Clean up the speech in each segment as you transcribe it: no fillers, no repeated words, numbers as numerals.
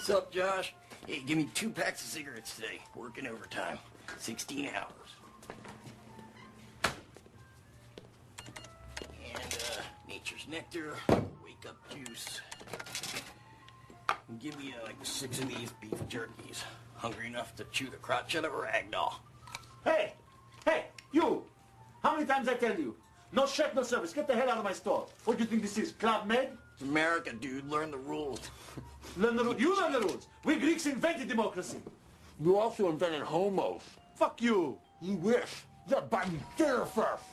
Sup, Josh? Hey, give me 2 packs of cigarettes today. Working overtime. 16 hours. And, Nature's Nectar, Wake Up Juice. And give me, like 6 of these beef jerkies. Hungry enough to chew the crotch out of a ragdoll. Hey, you! How many times I tell you? No chef, no service. Get the hell out of my store. What do you think this is, Club Med? It's America, dude. Learn the rules. Learn the rules. You learn the rules. We Greeks invented democracy. You also invented homos. Fuck you. You wish. You're biting dinner first.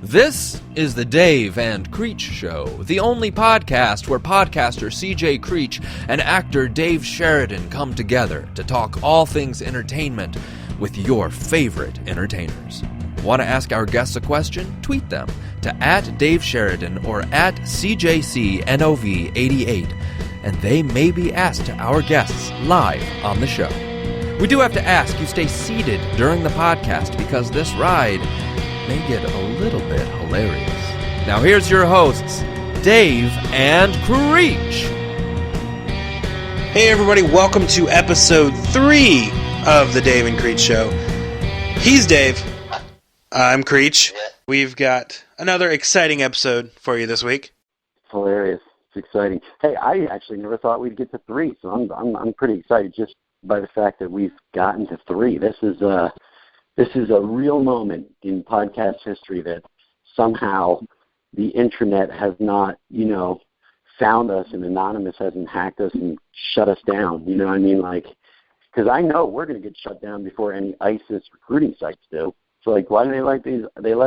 This is the Dave and Creech Show, the only podcast where podcaster CJ Creech and actor Dave Sheridan come together to talk all things entertainment with your favorite entertainers. Want to ask our guests a question? Tweet them to @DaveSheridan or @CJCNOV88, and they may be asked to our guests live on the show. We do have to ask you stay seated during the podcast because this ride may get a little bit hilarious. Now here's your hosts, Dave and Creech. Hey everybody, welcome to episode 3 of the Dave and Creech Show. He's Dave. I'm Creech. We've got another exciting episode for you this week. Hilarious. It's exciting. Hey, I actually never thought we'd get to 3, so I'm pretty excited just by the fact that we've gotten to 3. This is a real moment in podcast history that somehow the internet has not, found us and Anonymous hasn't hacked us and shut us down. You know what I mean? Because I know we're going to get shut down before any ISIS recruiting sites do. So, why do they let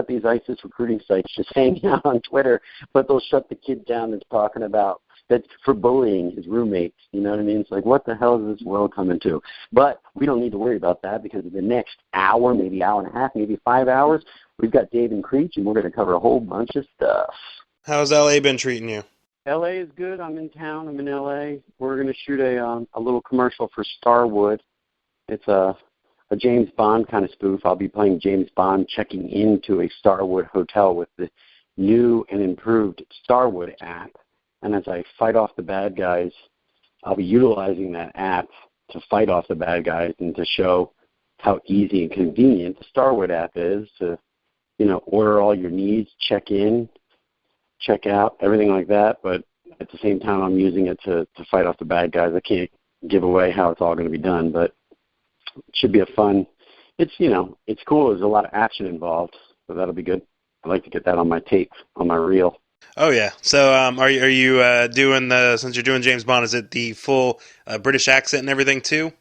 these ISIS recruiting sites just hang out on Twitter, but they'll shut the kid down that's talking about that for bullying his roommates? You know what I mean? It's what the hell is this world coming to? But we don't need to worry about that because in the next hour, maybe hour and a half, maybe 5 hours, we've got Dave and Creech, and we're going to cover a whole bunch of stuff. How's LA been treating you? LA is good. I'm in town. I'm in LA. We're going to shoot a little commercial for Starwood. It's a James Bond kind of spoof. I'll be playing James Bond checking into a Starwood hotel with the new and improved Starwood app. And as I fight off the bad guys, I'll be utilizing that app to fight off the bad guys and to show how easy and convenient the Starwood app is to, order all your needs, check in, check out, everything like that. But at the same time, I'm using it to fight off the bad guys. I can't give away how it's all going to be done, but it should be a fun. It's cool. There's a lot of action involved, so that'll be good. I'd like to get that on my tape, on my reel. Oh yeah. So are you doing since you're doing James Bond, is it the full British accent and everything too?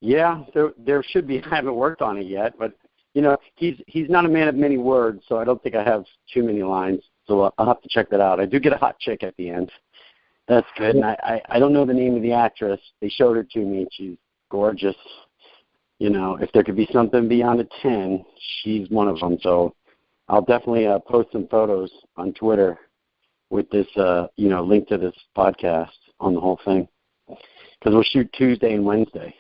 Yeah, there should be. I haven't worked on it yet, but he's not a man of many words, so I don't think I have too many lines. So I'll have to check that out. I do get a hot chick at the end. That's good. And I don't know the name of the actress. They showed her to me. She's gorgeous. If there could be something beyond a 10, she's one of them. So I'll definitely post some photos on Twitter with this, link to this podcast on the whole thing. Because we'll shoot Tuesday and Wednesday.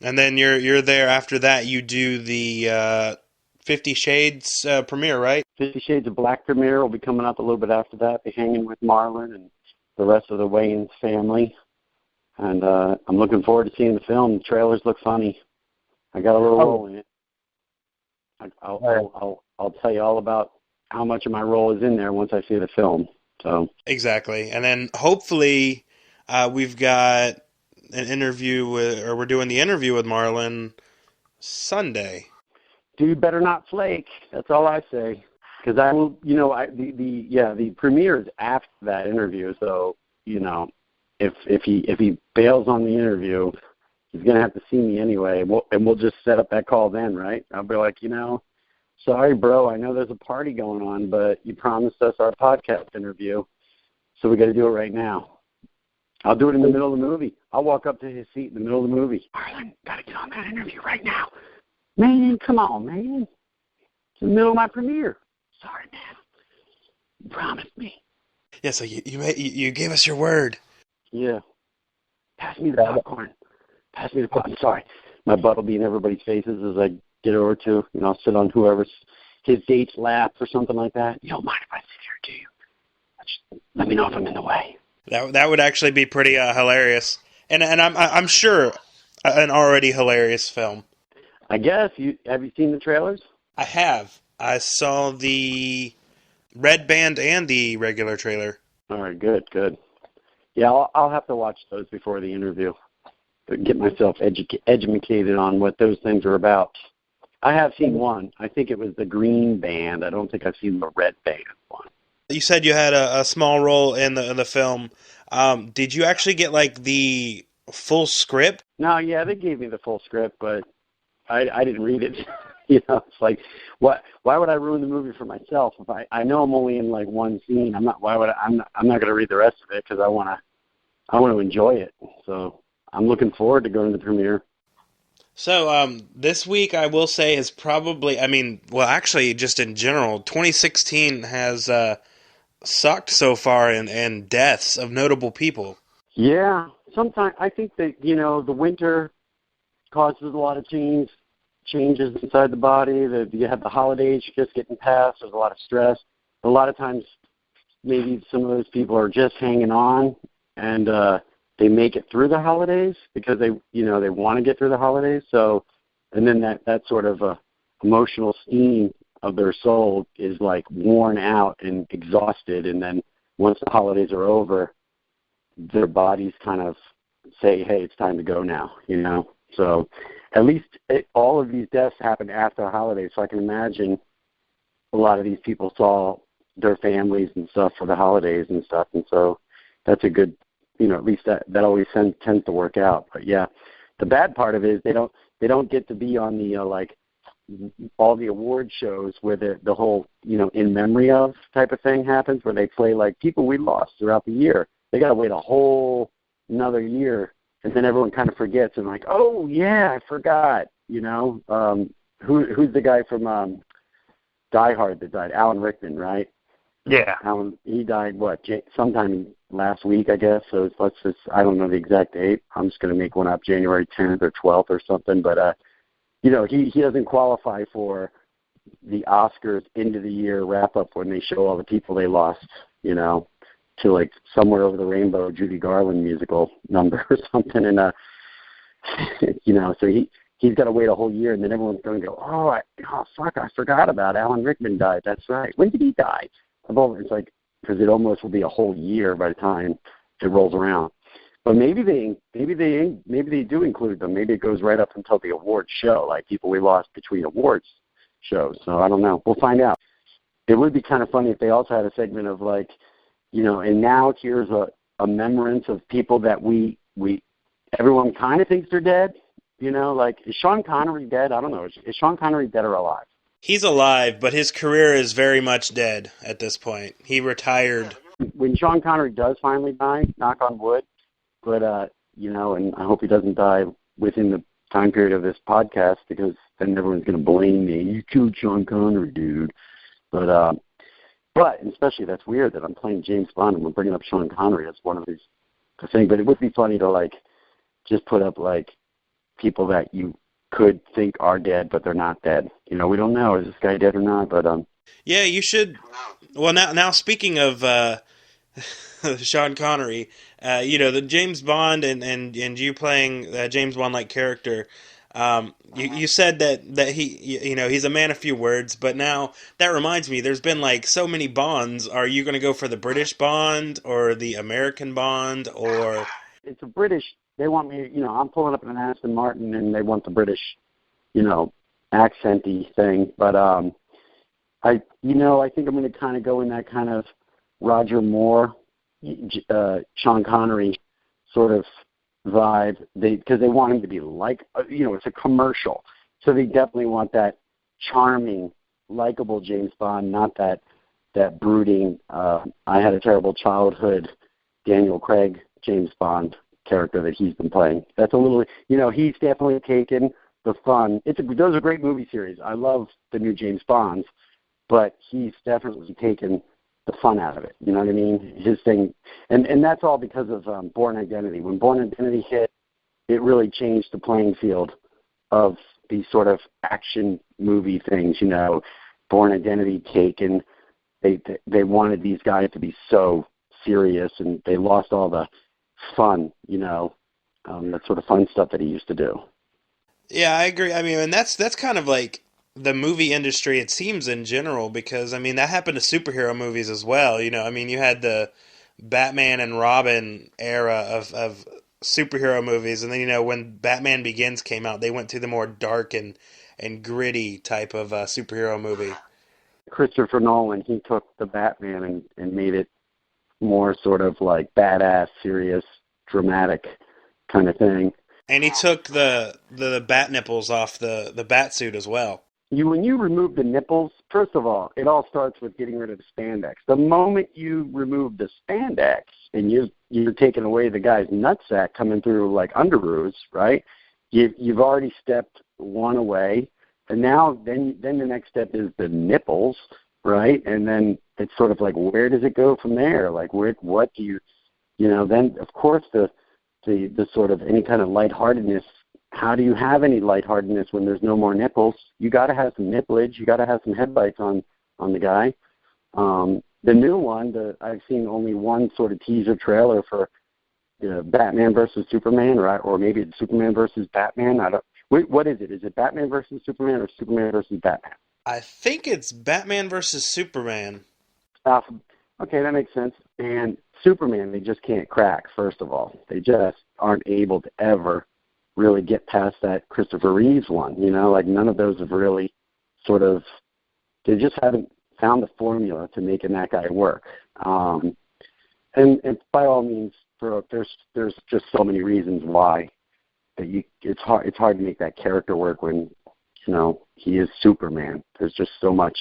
And then you're there after that. You do the 50 Shades premiere, right? 50 Shades of Black premiere will be coming up a little bit after that. Be hanging with Marlon and the rest of the Wayans family. And I'm looking forward to seeing the film. The trailers look funny. I got a little role in it. I'll tell you all about how much of my role is in there once I see the film. So exactly, and then hopefully we've got an interview we're doing the interview with Marlon Sunday. Dude, better not flake. That's all I say. Because I will, the premiere is after that interview. So if he bails on the interview, he's going to have to see me anyway, and we'll just set up that call then, right? I'll be like, sorry, bro, I know there's a party going on, but you promised us our podcast interview, so we got to do it right now. I'll do it in the middle of the movie. I'll walk up to his seat in the middle of the movie. Marlon, got to get on that interview right now. Man, come on, man. It's in the middle of my premiere. Sorry, man. You promised me. Yeah, so you gave us your word. Yeah. Pass me the popcorn. Pass me the popcorn. Sorry. My butt will be in everybody's faces as I get over to, I'll sit on whoever's his date's lap or something like that. You don't mind if I sit here Let me know if I'm in the way. That would actually be pretty hilarious, and I'm sure an already hilarious film. I guess have you seen the trailers? I have. I saw the red band and the regular trailer. All right, good. Yeah, I'll have to watch those before the interview to get myself educated on what those things are about. I have seen one. I think it was the green band. I don't think I've seen the red band one. You said you had a small role in the film. Did you actually get like the full script? No, yeah, they gave me the full script, but I didn't read it. It's like, why would I ruin the movie for myself if I know I'm only in like one scene? I'm not going to read the rest of it because I want to enjoy it. So I'm looking forward to going to the premiere. So this week I will say is probably, actually just in general, 2016 has sucked so far in deaths of notable people. Yeah, sometimes I think that the winter causes a lot of changes inside the body. That you have the holidays just getting past. There's a lot of stress. A lot of times, maybe some of those people are just hanging on, and they make it through the holidays because they want to get through the holidays. So, and then that sort of emotional steam of their soul is like worn out and exhausted. And then once the holidays are over, their bodies kind of say, "Hey, it's time to go now." So at least all of these deaths happened after the holidays. So I can imagine a lot of these people saw their families and stuff for the holidays and stuff. And so that's a good, at least that always tends to work out. But yeah, the bad part of it is they don't get to be on the like all the award shows where the whole in memory of type of thing happens, where they play like people we lost throughout the year. They got to wait a whole another year, and then everyone kind of forgets and like, oh yeah, I forgot. Who's the guy from Die Hard that died? Alan Rickman, right? Yeah. Alan, he died sometime last week, I guess. So let's just, I don't know the exact date. I'm just going to make one up, January 10th or 12th or something. But he doesn't qualify for the Oscars end of the year wrap up when they show all the people they lost, to like Somewhere Over the Rainbow, Judy Garland musical number or something. And, so he's got to wait a whole year, and then everyone's going to go, oh, fuck, I forgot about Alan Rickman died. That's right. When did he die? It's like, because it almost will be a whole year by the time it rolls around. But maybe they do include them. Maybe it goes right up until the awards show, like people we lost between awards shows. So I don't know. We'll find out. It would be kind of funny if they also had a segment of like, and now here's a remembrance of people that we everyone kind of thinks they're dead. Like, is Sean Connery dead? I don't know. Is Sean Connery dead or alive? He's alive, but his career is very much dead at this point. He retired. When Sean Connery does finally die, knock on wood, but, and I hope he doesn't die within the time period of this podcast, because then everyone's going to blame me. You killed Sean Connery, dude. But especially that's weird that I'm playing James Bond and we're bringing up Sean Connery as one of these things. But it would be funny to, like, just put up, like, people that you could think are dead, but they're not dead. We don't know, is this guy dead or not? But yeah, you should. Well, now speaking of Sean Connery, the James Bond and you playing James Bond-like character. You said that he, he's a man of few words, but now that reminds me, there's been like so many Bonds. Are you going to go for the British Bond or the American Bond, or? It's a British. They want me, I'm pulling up an Aston Martin, and they want the British, accent-y thing. But I think I'm going to kind of go in that kind of Roger Moore, Sean Connery sort of vibe. Because they want him to be like, it's a commercial, so they definitely want that charming, likable James Bond, not that brooding. I had a terrible childhood, Daniel Craig James Bond character that he's been playing. That's a little, he's definitely taken the fun. Those are great movie series. I love the new James Bonds, but he's definitely taken the fun out of it. You know what I mean? His thing, and that's all because of Bourne Identity. When Bourne Identity hit, it really changed the playing field of these sort of action movie things. Bourne Identity, Taken. They wanted these guys to be so serious, and they lost all the fun, that sort of fun stuff that he used to do. Yeah, I agree. I mean, and that's kind of like the movie industry, it seems, in general, because I mean that happened to superhero movies as well. I mean, you had the Batman and Robin era of superhero movies, and then when Batman Begins came out, they went to the more dark and gritty type of superhero movie. Christopher Nolan, he took the Batman and made it more sort of like badass, serious, dramatic kind of thing. And he took the bat nipples off the bat suit as well. When you remove the nipples, first of all, it all starts with getting rid of the spandex. The moment you remove the spandex and you're taking away the guy's nutsack coming through like underoos, right? You've already stepped one away, and now then the next step is the nipples, right? And then it's sort of like, where does it go from there? Like, what do you, then of course the sort of any kind of lightheartedness. How do you have any lightheartedness when there's no more nipples? You got to have some nipplage. You got to have some headlights on the guy. The new one, I've seen only one sort of teaser trailer for Batman versus Superman, right? Or maybe it's Superman versus Batman. What is it? Is it Batman versus Superman or Superman versus Batman? I think it's Batman versus Superman. Okay, that makes sense. And Superman, they just can't crack, first of all. They just aren't able to ever really get past that Christopher Reeves one, like none of those have really sort of, they just haven't found the formula to making that guy work. And by all means, there's just so many reasons why that it's hard to make that character work when, he is Superman. There's just so much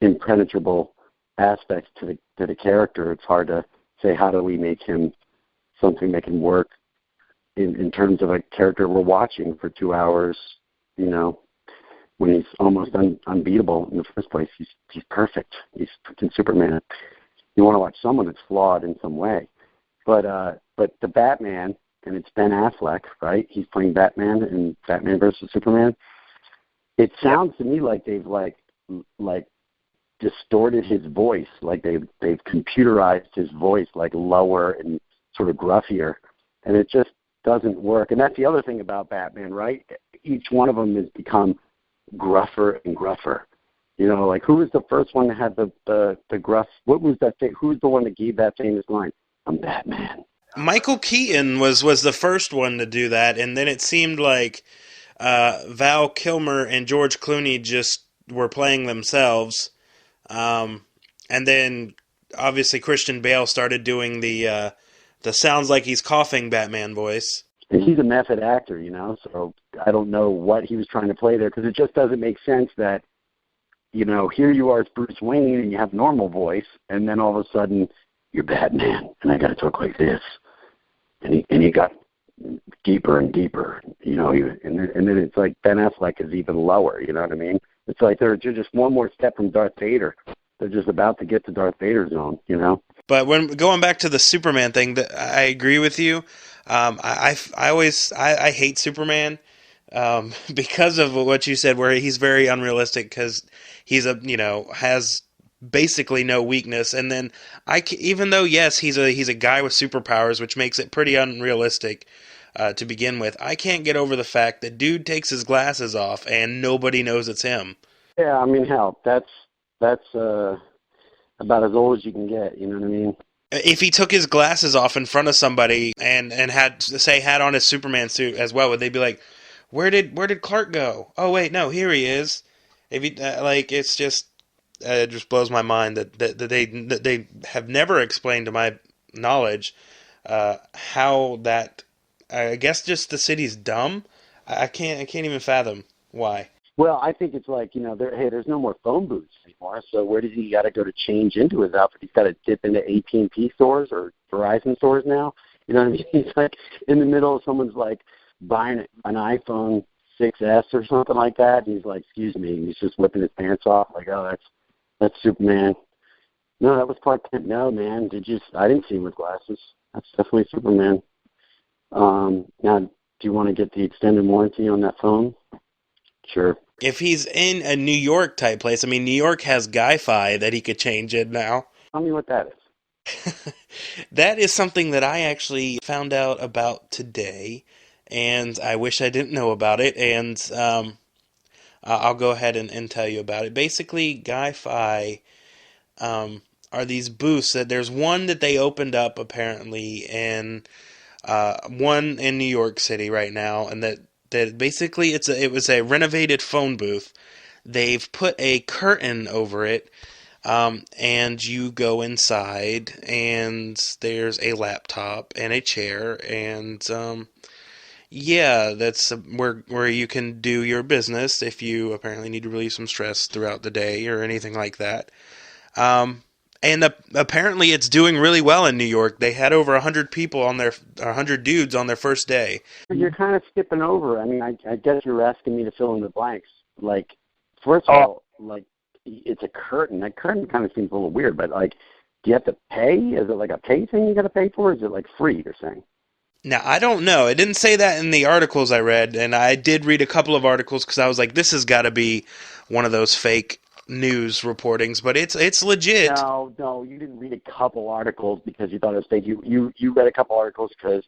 impenetrable aspects to the character. It's hard to say, how do we make him something that can work in terms of a character we're watching for 2 hours, when he's almost unbeatable in the first place. He's perfect. He's freaking Superman. You want to watch someone that's flawed in some way. But the Batman, and it's Ben Affleck, right? He's playing Batman in Batman versus Superman. It sounds to me like they've like distorted his voice, like they've computerized his voice, like lower and sort of gruffier, and it just doesn't work. And that's the other thing about Batman, right? Each one of them has become gruffer and gruffer. Like who was the first one that had the gruff? What was that thing? Who's the one that gave that famous line? I'm Batman. Michael Keaton was the first one to do that, and then it seemed like Val Kilmer and George Clooney just were playing themselves. And then obviously Christian Bale started doing the sounds like he's coughing Batman voice. And he's a method actor, so I don't know what he was trying to play there, because it just doesn't make sense that, here you are as Bruce Wayne and you have normal voice, and then all of a sudden you're Batman and I got to talk like this. And he got deeper and deeper, and then it's like Ben Affleck is even lower, you know what I mean? It's like they're just one more step from Darth Vader. They're just about to get to Darth Vader zone, But when going back to the Superman thing, I agree with you. I hate Superman because of what you said, where he's very unrealistic, because he's has basically no weakness. And then even though yes, he's a guy with superpowers, which makes it pretty unrealistic to begin with, I can't get over the fact that dude takes his glasses off and nobody knows it's him. Yeah, I mean, hell, that's about as old as you can get, you know what I mean? If he took his glasses off in front of somebody and had on his Superman suit as well, would they be like, where did Clark go? Oh wait, no, here he is. If he it's just it just blows my mind that they have never explained to my knowledge how that. I guess just the city's dumb. I can't even fathom why. Well, I think it's like, there's no more phone booths anymore, so where does he got to go to change into his outfit? He's got to dip into AT&T stores or Verizon stores now. You know what I mean? He's like in the middle of someone's like buying an iPhone 6S or something like that, and he's like, excuse me, and he's just whipping his pants off like, oh, that's Superman. No, that was Clark Kent. No, man, I didn't see him with glasses. That's definitely Superman. Now, do you want to get the extended warranty on that phone? Sure. If he's in a New York type place, I mean, New York has Guy-Fi that he could change it now. Tell me what that is. That is something that I actually found out about today, and I wish I didn't know about it, and I'll go ahead and tell you about it. Basically, Guy-Fi are these booths that there's one that they opened up apparently in one in New York City right now, and that basically it was a renovated phone booth. They've put a curtain over it, and you go inside, and there's a laptop and a chair, and yeah, that's where you can do your business if you apparently need to relieve some stress throughout the day or anything like that. And apparently it's doing really well in New York. They had over 100 people 100 dudes on their first day. You're kind of skipping over. I mean, I guess you're asking me to fill in the blanks. Like, first of all, like, it's a curtain. That curtain kind of seems a little weird, but, like, do you have to pay? Is it like a pay thing you got to pay for? Or is it, like, free, you're saying? Now, I don't know. It didn't say that in the articles I read, and I did read a couple of articles because I was like, this has got to be one of those fake news reportings, but it's legit. No, you didn't read a couple articles because you thought it was fake. You read a couple articles because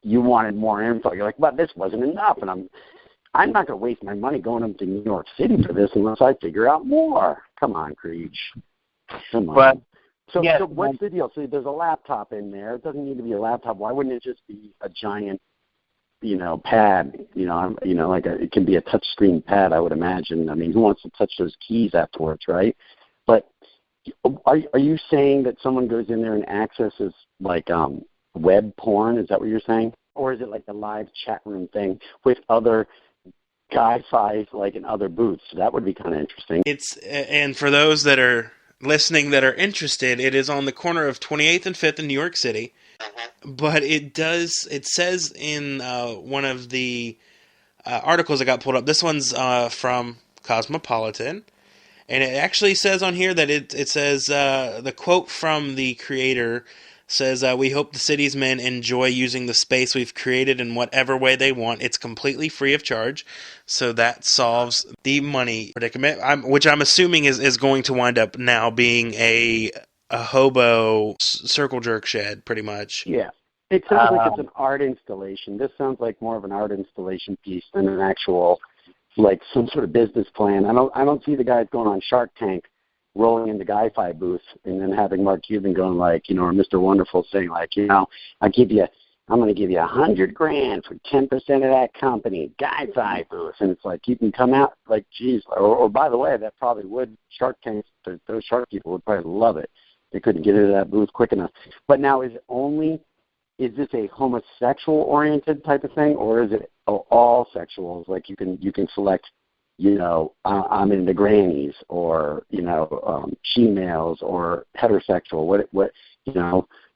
you wanted more info. You're like, well, this wasn't enough, and I'm not going to waste my money going up to New York City for this unless I figure out more. Come on, Creech. Come on. But, so yes, what's the deal? So there's a laptop in there. It doesn't need to be a laptop. Why wouldn't it just be a giant, pad? Like it can be a touchscreen pad, I would imagine. I mean, who wants to touch those keys afterwards, right? But are you saying that someone goes in there and accesses like web porn? Is that what you're saying? Or is it like a live chat room thing with other Guy-Fi like in other booths? That would be kind of interesting. And for those that are listening that are interested, it is on the corner of 28th and 5th in New York City. But it says in one of the articles that got pulled up, this one's from Cosmopolitan, and it actually says on here that it says, the quote from the creator says, we hope the city's men enjoy using the space we've created in whatever way they want. It's completely free of charge, so that solves the money predicament, which I'm assuming is going to wind up now being a hobo circle jerk shed, pretty much. Yeah. It sounds like it's an art installation. This sounds like more of an art installation piece than an actual, like some sort of business plan. I don't see the guys going on Shark Tank, rolling into Guy-Fi booth, and then having Mark Cuban going like, or Mr. Wonderful saying like, I'm going to give you $100,000 for 10% of that company, Guy-Fi booth, and it's like you can come out like, geez, or by the way, that probably would Shark Tank. Those shark people would probably love it. They couldn't get into that booth quick enough. But now, is this a homosexual-oriented type of thing, or is it all sexuals? Like you can select, I'm into grannies, or she-males, or heterosexual. What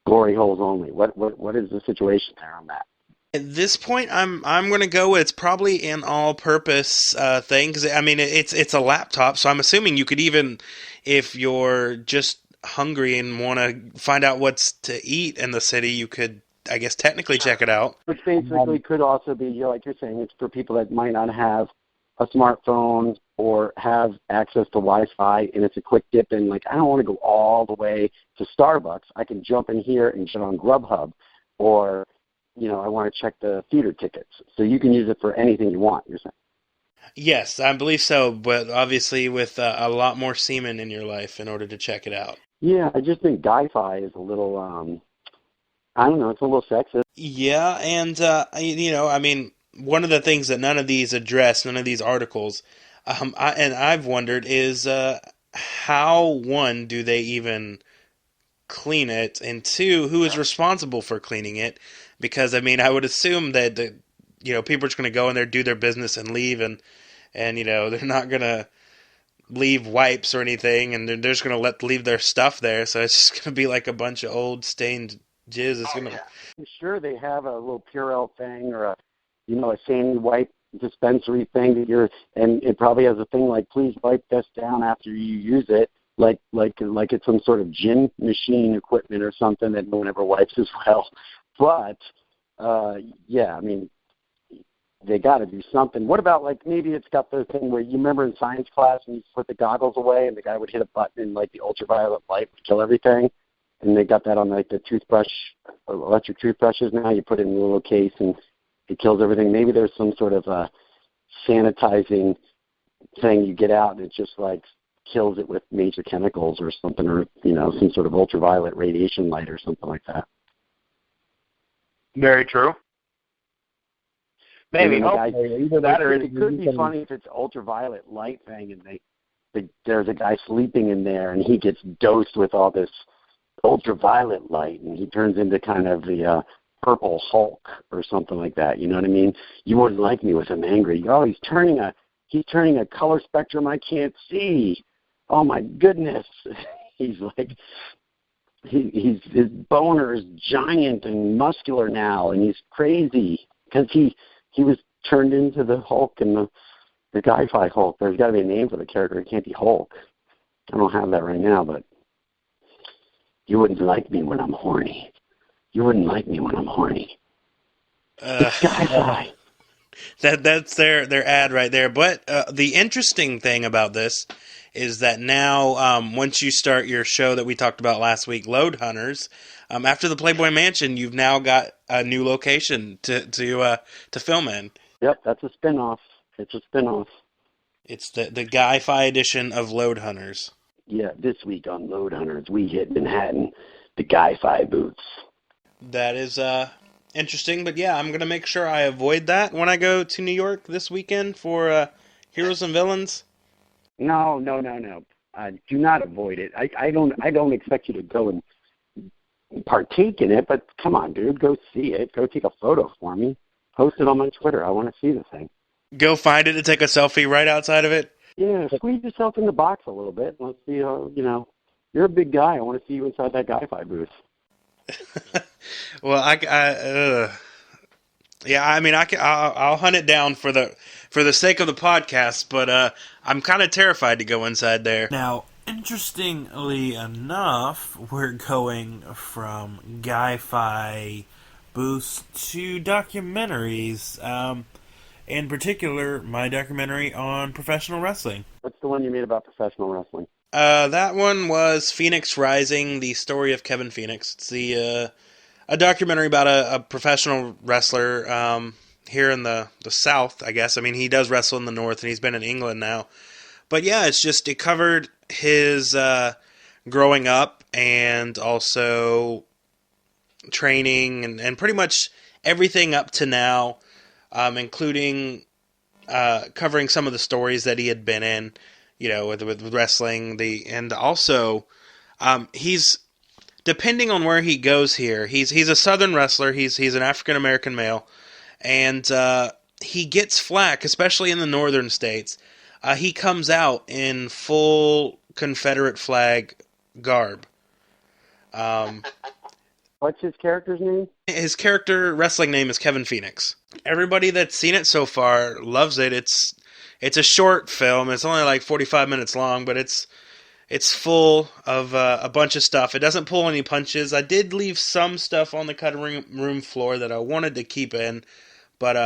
glory holes only. What is the situation there on that? At this point, I'm going to go with it's probably an all-purpose thing, because I mean it's a laptop, so I'm assuming you could even, if you're just hungry and want to find out what's to eat in the city, you could, I guess, technically check it out. Which basically could also be, like you're saying, it's for people that might not have a smartphone or have access to Wi-Fi, and it's a quick dip in. Like, I don't want to go all the way to Starbucks. I can jump in here and get on Grubhub, or, I want to check the theater tickets. So you can use it for anything you want, you're saying. Yes, I believe so, but obviously with a lot more semen in your life in order to check it out. Yeah, I just think Guy-Fi is a little, I don't know, it's a little sexist. Yeah, and, I mean, one of the things that none of these address, none of these articles, I've wondered is how, one, do they even clean it, and two, who is responsible for cleaning it? Because, I mean, I would assume that, people are just going to go in there, do their business, and leave, and they're not going to leave wipes or anything, and they're just going to leave their stuff there, so it's just going to be like a bunch of old stained jizz. I'm sure they have a little Purell thing or a sandy wipe dispensary thing and it probably has a thing like, please wipe this down after you use it, like it's some sort of gin machine equipment or something that no one ever wipes as well. But I mean, they got to do something. What about, like, maybe it's got the thing where you remember in science class and you put the goggles away and the guy would hit a button and, like, the ultraviolet light would kill everything? and they got that on like the toothbrush, electric toothbrushes now. You put it in a little case and it kills everything. Maybe there's some sort of sanitizing thing you get out and it just like kills it with major chemicals or something, or some sort of ultraviolet radiation light or something like that. Very true. Maybe either that or it could be funny if it's ultraviolet light thing and there's a guy sleeping in there and he gets dosed with all this ultraviolet light and he turns into kind of the Purple Hulk or something like that. You know what I mean? You wouldn't like me with him angry. Oh, he's turning a color spectrum I can't see. Oh my goodness. He's like his boner is giant and muscular now and he's crazy because he was turned into the Hulk and the Guy-Fi Hulk. There's got to be a name for the character. It can't be Hulk. I don't have that right now, but you wouldn't like me when I'm horny. You wouldn't like me when I'm horny. It's Guy-Fi. That's their ad right there. But the interesting thing about this is that now, once you start your show that we talked about last week, Load Hunters, after the Playboy Mansion, you've now got a new location to film in. Yep, that's a spinoff. It's a spinoff. It's the Guy-Fi edition of Load Hunters. Yeah, this week on Load Hunters, we hit Manhattan, the Guy-Fi boots. That is interesting, but yeah, I'm going to make sure I avoid that when I go to New York this weekend for Heroes and Villains. No. Do not avoid it. I don't expect you to go and partake in it, but come on, dude, go see it. Go take a photo for me. Post it on my Twitter. I want to see the thing. Go find it and take a selfie right outside of it? Yeah, squeeze yourself in the box a little bit. Let's see how, you're a big guy. I want to see you inside that Guy-Fi booth. Well, I'll hunt it down for the sake of the podcast, but I'm kind of terrified to go inside there. Now, interestingly enough, we're going from Guy-Fi booths to documentaries. In particular, my documentary on professional wrestling. What's the one you made about professional wrestling? That one was Phoenix Rising, the story of Kevin Phoenix. It's a documentary about a professional wrestler here in the South, I guess. I mean, he does wrestle in the North, and he's been in England now. But yeah, it covered his growing up and also training and pretty much everything up to now, including covering some of the stories that he had been in, with wrestling. And also, he's, depending on where he goes here, he's a Southern wrestler. He's an African American male, and he gets flack, especially in the northern states. He comes out in full Confederate flag garb. What's his character's name? His wrestling name is Kevin Phoenix. Everybody that's seen it so far loves it. It's a short film. It's only like 45 minutes long, but it's full of a bunch of stuff. It doesn't pull any punches. I did leave some stuff on the cutting room floor that I wanted to keep in, but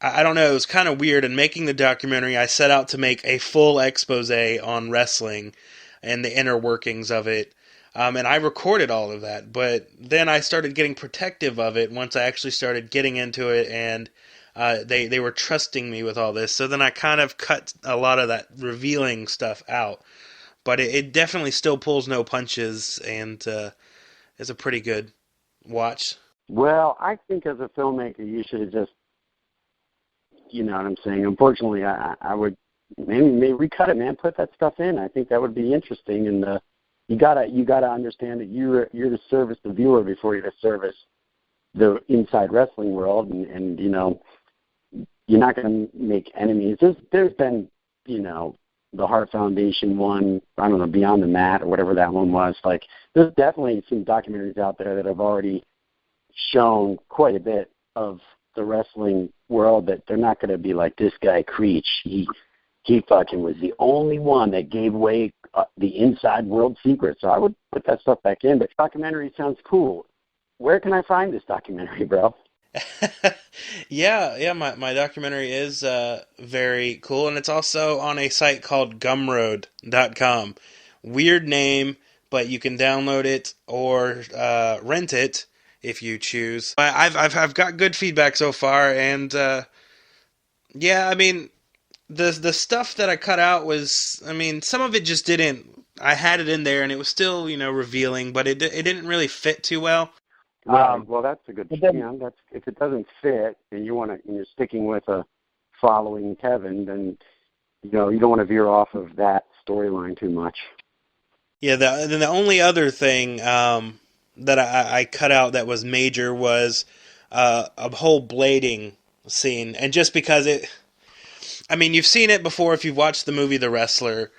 I don't know. It was kind of weird. In making the documentary, I set out to make a full expose on wrestling and the inner workings of it. And I recorded all of that, but then I started getting protective of it once I actually started getting into it, and they were trusting me with all this. So then I kind of cut a lot of that revealing stuff out. But it definitely still pulls no punches, and is a pretty good watch. Well, I think as a filmmaker, you should have just, you know what I'm saying. Unfortunately, I would maybe recut it, man. Put that stuff in. I think that would be interesting, and you gotta understand that you're to service the viewer before you're to service the inside wrestling world, and you're not going to make enemies. There's been the Heart Foundation one, I don't know, Beyond the Mat or whatever that one was. Like, there's definitely some documentaries out there that have already shown quite a bit of the wrestling world, that they're not going to be like this guy Creech. He fucking was the only one that gave away the inside world secret. So I would put that stuff back in. But documentary sounds cool. Where can I find this documentary, bro? Yeah, my documentary is very cool, and it's also on a site called Gumroad.com. Weird name, but you can download it or rent it if you choose. I've got good feedback so far, and yeah, I mean, the stuff that I cut out was, I mean, some of it just didn't. I had it in there, and it was still, revealing, but it didn't really fit too well. Right. Well, that's a good. That's if it doesn't fit, and you're sticking with a following Kevin, then you don't want to veer off of that storyline too much. Yeah. The only other thing that I cut out that was major was a whole blading scene, and just because I mean, you've seen it before if you've watched the movie The Wrestler.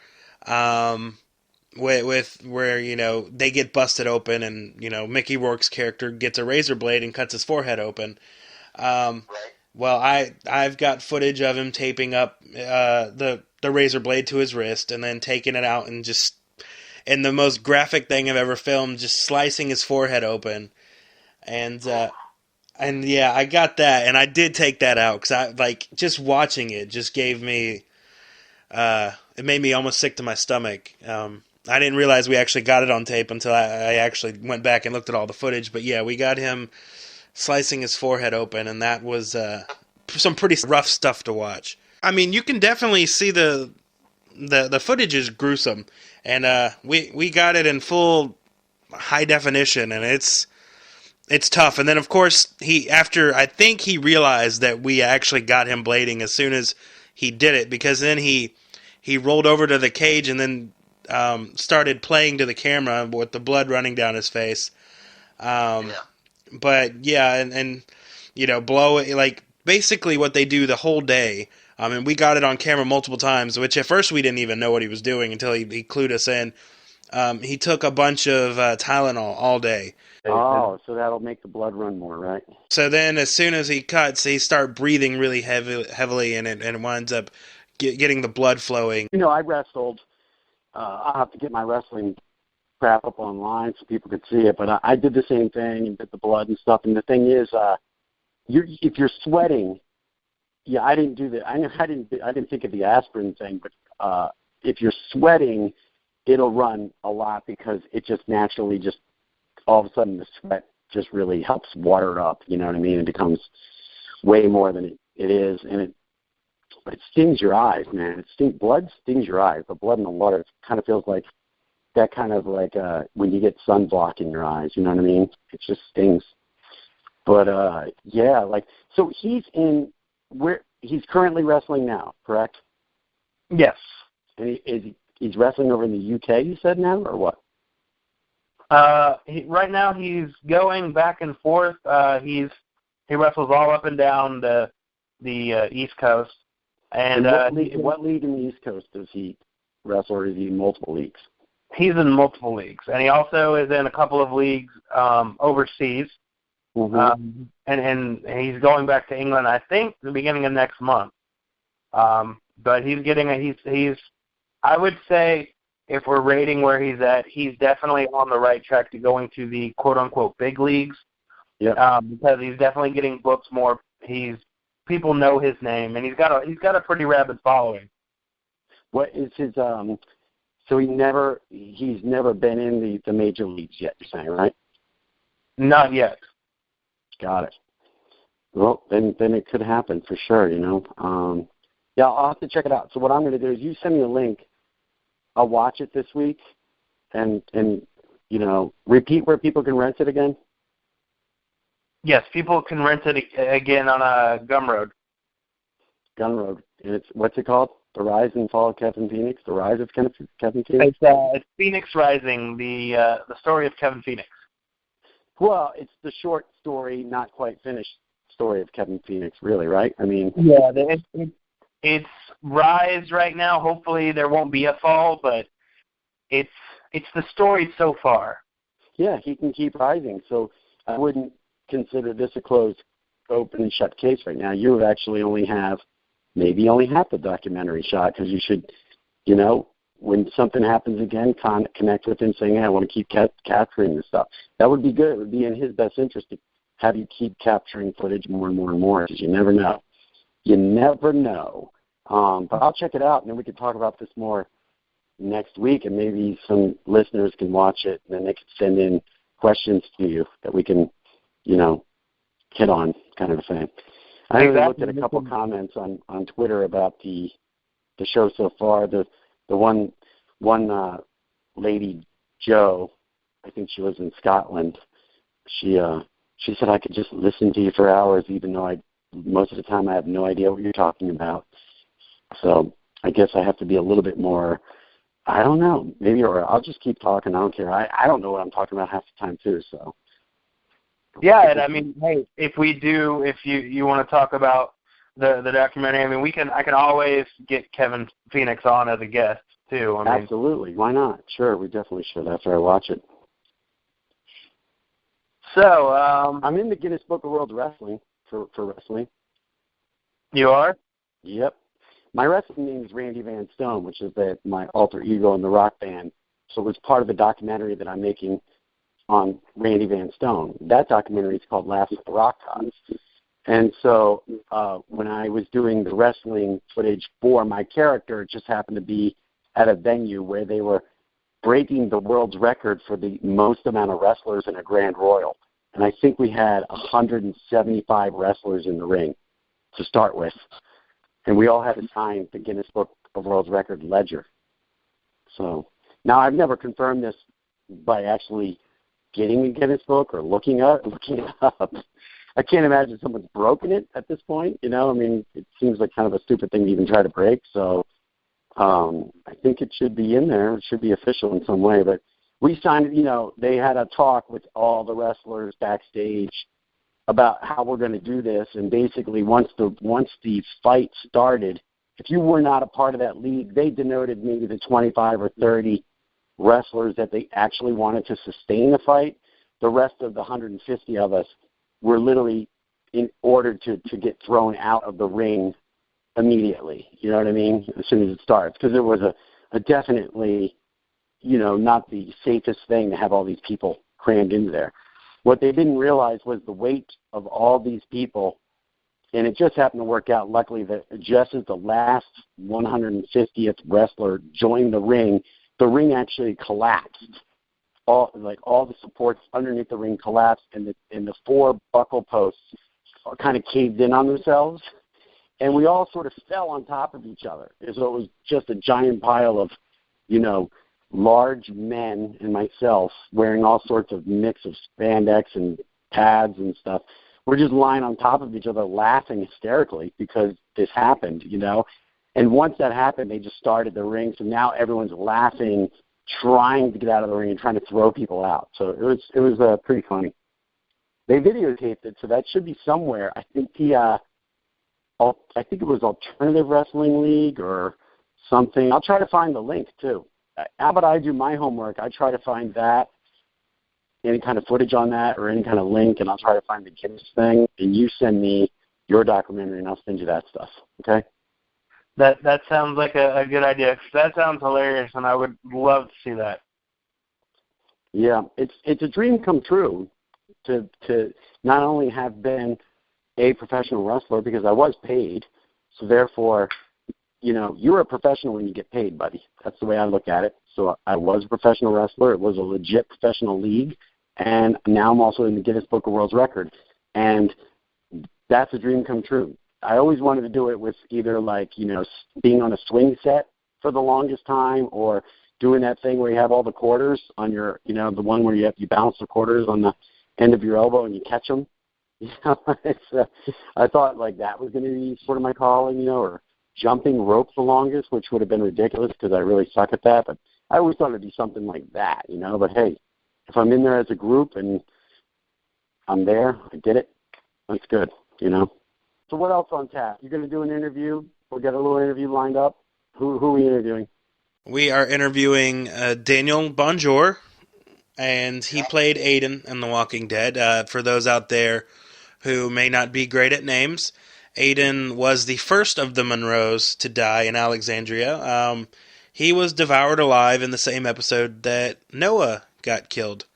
With where they get busted open, and Mickey Rourke's character gets a razor blade and cuts his forehead open. Well, I've got footage of him taping up the razor blade to his wrist and then taking it out and just, in the most graphic thing I've ever filmed, just slicing his forehead open. And yeah, I got that, and I did take that out because just watching it just gave me it made me almost sick to my stomach. I didn't realize we actually got it on tape until I actually went back and looked at all the footage. But yeah, we got him slicing his forehead open, and that was some pretty rough stuff to watch. I mean, you can definitely see the footage is gruesome, and we got it in full high definition, and it's tough. And then of course I think he realized that we actually got him blading as soon as he did it, because then he rolled over to the cage and then started playing to the camera with the blood running down his face. But yeah, and blow it, basically what they do the whole day. And we got it on camera multiple times, which at first we didn't even know what he was doing until he clued us in. He took a bunch of Tylenol all day. Oh, so that'll make the blood run more, right? So then as soon as he cuts, he starts breathing really heavily, and it winds up getting the blood flowing. I wrestled. I'll have to get my wrestling crap up online so people could see it, but I did the same thing and did the blood and stuff. And the thing is, if you're sweating, yeah, I didn't do that. I didn't think of the aspirin thing, but if you're sweating, it'll run a lot because it just naturally just all of a sudden the sweat just really helps water it up. You know what I mean? It becomes way more than it is, but it stings your eyes, man. Blood stings your eyes. The blood in the water, it kind of feels like that kind of like when you get sunblock in your eyes, you know what I mean? It just stings. But yeah, so he's he's currently wrestling now, correct? Yes. And he's wrestling over in the UK, you said now, or what? Right now he's going back and forth. He wrestles all up and down the East Coast. And what league in the East Coast does he wrestle, or is he in multiple leagues? He's in multiple leagues, and he also is in a couple of leagues overseas. Mm-hmm. And he's going back to England, I think, the beginning of next month. But he's I would say, if we're rating where he's at, he's definitely on the right track to going to the quote-unquote big leagues. Yeah. Because he's definitely getting booked more. People know his name, and he's got a pretty rabid following. What is his so he's never been in the major leagues yet, you're saying, right? Not yet. Got it. Well, then it could happen for sure, Yeah, I'll have to check it out. So what I'm going to do is you send me a link. I'll watch it this week and repeat where people can rent it again. Yes, people can rent it again on Gumroad. Gumroad. And what's it called? The Rise and Fall of Kevin Phoenix? The Rise of Kevin Phoenix? It's Phoenix Rising, the story of Kevin Phoenix. Well, it's the short story, not quite finished story of Kevin Phoenix, really, right? I mean... Yeah, it's Rise right now. Hopefully there won't be a fall, but it's the story so far. Yeah, he can keep rising, so I wouldn't consider this a closed, open and shut case right now. You would actually only have half the documentary shot, because you should, when something happens again, connect with him saying, hey, I want to keep capturing this stuff. That would be good. It would be in his best interest to have you keep capturing footage more and more and more, because you never know. You never know. But I'll check it out, and then we can talk about this more next week, and maybe some listeners can watch it, and then they can send in questions to you that we can, hit on, kind of a thing. I even looked at a couple comments on Twitter about the show so far. The one lady, Jo, I think she was in Scotland. She said I could just listen to you for hours, even though most of the time I have no idea what you're talking about. So I guess I have to be a little bit more, I don't know, maybe, or I'll just keep talking. I don't care. I don't know what I'm talking about half the time too. So yeah, and I mean, hey, if you want to talk about the documentary, I mean, I can always get Kevin Phoenix on as a guest too. I mean, absolutely, why not? Sure, we definitely should after I watch it. So I'm in the Guinness Book of World Wrestling for wrestling. You are? Yep. My wrestling name is Randy Van Stone, which is my alter ego in the rock band. So it was part of a documentary that I'm making on Randy Van Stone. That documentary is called Laughs at the Rock Gods. And so when I was doing the wrestling footage for my character, it just happened to be at a venue where they were breaking the world's record for the most amount of wrestlers in a Grand Royal. And I think we had 175 wrestlers in the ring to start with. And we all had to sign the Guinness Book of World Record ledger. So now I've never confirmed this by actually getting a Guinness book or looking it up. I can't imagine someone's broken it at this point. I mean, it seems like kind of a stupid thing to even try to break. So I think it should be in there. It should be official in some way. But we signed, they had a talk with all the wrestlers backstage about how we're going to do this. And basically, once the fight started, if you were not a part of that league, they denoted maybe the 25 or 30 wrestlers that they actually wanted to sustain the fight. The rest of the 150 of us were literally in order to get thrown out of the ring immediately. You know what I mean? As soon as it starts. Because it was a definitely, not the safest thing to have all these people crammed into there. What they didn't realize was the weight of all these people, and it just happened to work out, luckily, that just as the last 150th wrestler joined the ring actually collapsed. All the supports underneath the ring collapsed, and the four buckle posts kind of caved in on themselves, and we all sort of fell on top of each other. So it was just a giant pile of, large men and myself wearing all sorts of mix of spandex and pads and stuff. We're just lying on top of each other laughing hysterically because this happened, And once that happened, they just started the ring. So now everyone's laughing, trying to get out of the ring and trying to throw people out. So it was pretty funny. They videotaped it, so that should be somewhere. I think it was Alternative Wrestling League or something. I'll try to find the link too. How about I do my homework? I try to find that, any kind of footage on that or any kind of link, and I'll try to find the Guinness thing, and you send me your documentary, and I'll send you that stuff, okay? That sounds like a good idea. That sounds hilarious, and I would love to see that. Yeah, it's a dream come true to not only have been a professional wrestler, because I was paid, so therefore, you're a professional when you get paid, buddy. That's the way I look at it. So I was a professional wrestler. It was a legit professional league. And now I'm also in the Guinness Book of World Record. And that's a dream come true. I always wanted to do it with either being on a swing set for the longest time, or doing that thing where you have all the quarters on your, the one where you balance the quarters on the end of your elbow and you catch them. I thought that was going to be sort of my calling, or jumping rope the longest, which would have been ridiculous because I really suck at that. But I always thought it'd be something like that, But hey, if I'm in there as a group and I'm there, I did it, that's good, So what else on tap? You're going to do an interview? We'll get a little interview lined up. Who are we interviewing? We are interviewing Daniel Bonjour, and he played Aiden in The Walking Dead. For those out there who may not be great at names, Aiden was the first of the Monroes to die in Alexandria. He was devoured alive in the same episode that Noah got killed.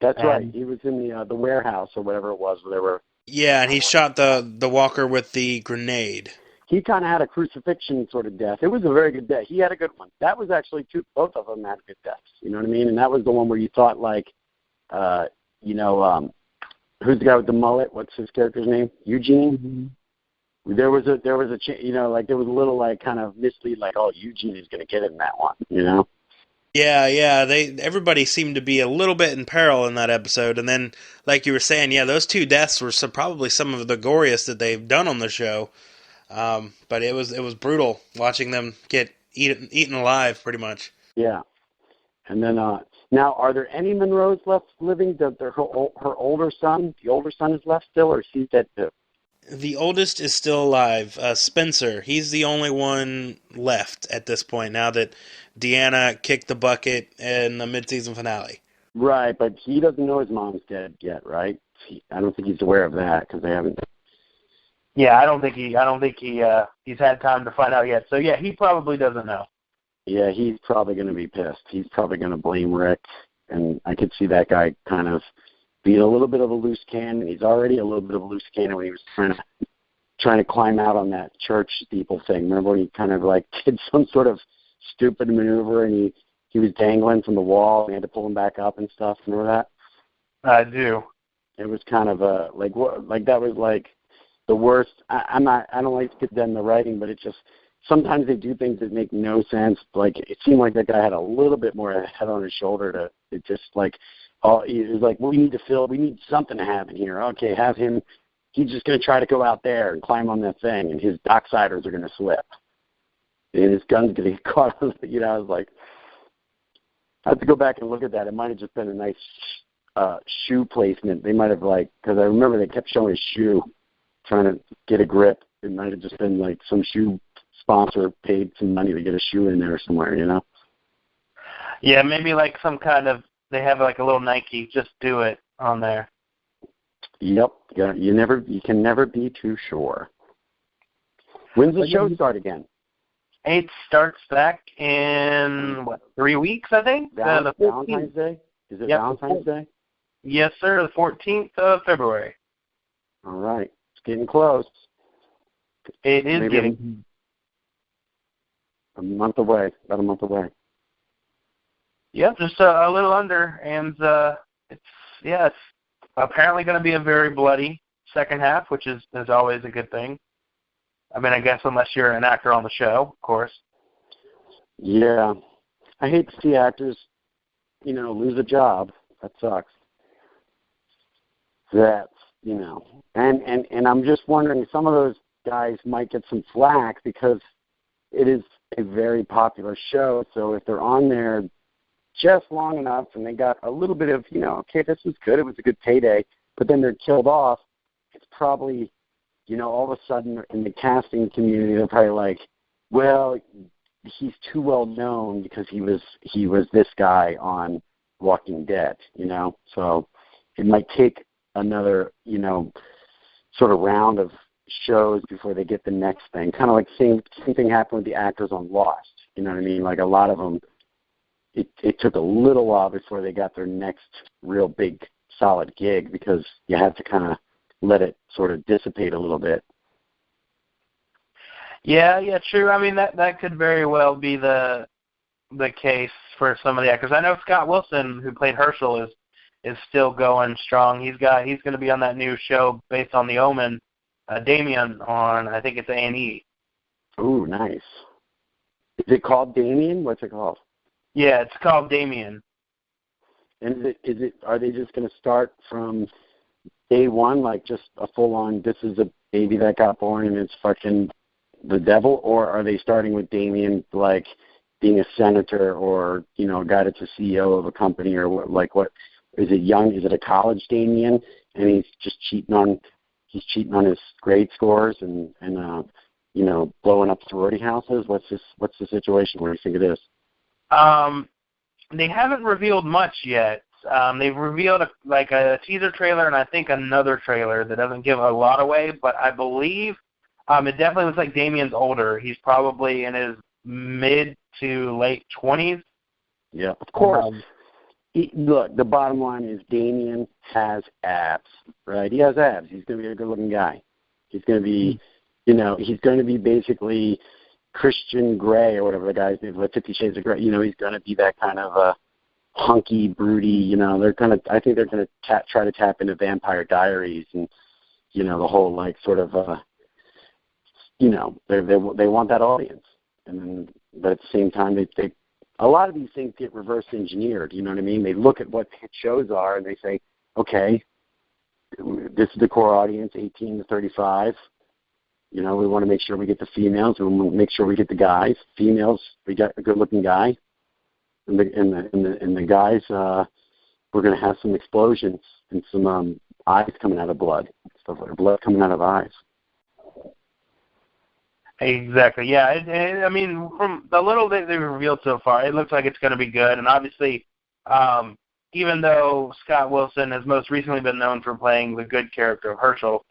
That's right. He was in the warehouse or whatever it was where they were. Yeah, and he shot the walker with the grenade. he kind of had a crucifixion sort of death. It was a very good death. He had a good one. That was actually both of them had good deaths. You know what I mean? And that was the one where you thought like, who's the guy with the mullet? What's his character's name? Eugene. Mm-hmm. There was a there was a little like kind of mislead like, oh, Eugene is going to get in that one. You know? Yeah. Everybody seemed to be a little bit in peril in that episode, and then, like you were saying, yeah, those two deaths were probably some of the goriest that they've done on the show. But it was brutal watching them get eaten alive, pretty much. Yeah. And then now, are there any Monroes left living? Her older son, the older son is left still, or is he dead too? The oldest is still alive, Spencer. He's the only one left at this point, now that Deanna kicked the bucket in the mid-season finale. Right, but he doesn't know his mom's dead yet, right? I don't think he's aware of that because they haven't. Yeah, I don't think he's had time to find out yet. So yeah, he probably doesn't know. Yeah, he's probably going to be pissed. He's probably going to blame Rick, and I could see that guy kind of being a little bit of a loose cannon. He's already a little bit of a loose cannon when he was trying to climb out on that church steeple thing. Remember when he kind of like did some sort of stupid maneuver and he was dangling from the wall and they had to pull him back up and stuff? Remember that? I do. It was kind of a like that was like the worst. I don't like to condemn the writing, but it just sometimes they do things that make no sense. Like it seemed like that guy had a little bit more head on his shoulder to it just like. Oh, it was like, we need something to happen here. Okay, have him, he's just going to try to go out there and climb on that thing, and his docksiders are going to slip. And his gun's going to get caught. I was like, I have to go back and look at that. It might have just been a nice shoe placement. They might have, like, because I remember they kept showing his shoe, trying to get a grip. It might have just been like some shoe sponsor paid some money to get a shoe in there somewhere, you know? Yeah, maybe like some kind of, they have like a little Nike, just do it on there. Yep. Yeah, you can never be too sure. When's the show start again? It starts back in 3 weeks, I think. Valentine's Day? Is it Valentine's Day? Yes, sir. The 14th of February. All right. It's getting close. It is getting a month away. About a month away. Yep, just a little under, and it's apparently going to be a very bloody second half, which is always a good thing. I mean, I guess unless you're an actor on the show, of course. Yeah, I hate to see actors, lose a job. That sucks. That's and I'm just wondering, some of those guys might get some flack because it is a very popular show. So if they're on there just long enough and they got a little bit of, okay, this was good, it was a good payday, but then they're killed off, it's probably, all of a sudden in the casting community, they're probably like, well, he's too well known because he was this guy on Walking Dead, so it might take another, sort of round of shows before they get the next thing. Kind of like same thing happened with the actors on Lost, you know what I mean? Like a lot of them, it took a little while before they got their next real big solid gig because you had to kind of let it sort of dissipate a little bit. Yeah, true. I mean, that could very well be the case for some of the actors. I know Scott Wilson, who played Herschel, is still going strong. He's going to be on that new show based on The Omen, Damien, on, I think it's A&E. Ooh, nice. Is it called Damien? What's it called? Yeah, it's called Damien. And are they just going to start from day one, like just a full-on, this is a baby that got born and it's fucking the devil? Or are they starting with Damien, like being a senator or, a guy that's a CEO of a company or what? Is it young? Is it a college Damien? And he's just cheating on his grade scores and blowing up sorority houses? What's the situation? What do you think it is? They haven't revealed much yet. They've revealed a teaser trailer and I think another trailer that doesn't give a lot away, but I believe it definitely looks like Damien's older. He's probably in his mid to late 20s. Yeah, of course. Look, the bottom line is Damien has abs, right? He has abs. He's going to be a good-looking guy. He's going to be, he's going to be basically Christian Grey or whatever the guy's name, like 50 Shades of Grey. He's going to be that kind of hunky, broody. I think they're going to try to tap into Vampire Diaries and the whole like sort of they want that audience, but at the same time they a lot of these things get reverse engineered. You know what I mean? They look at what hit shows are and they say, okay, this is the core audience, 18 to 35. We want to make sure we get the females. We want to make sure we get the guys. Females, we got a good-looking guy, and the guys, we're going to have some explosions and some eyes coming out of blood, stuff like blood coming out of eyes. Exactly. Yeah. I mean, from the little that they've revealed so far, it looks like it's going to be good. And obviously, even though Scott Wilson has most recently been known for playing the good character of Herschel,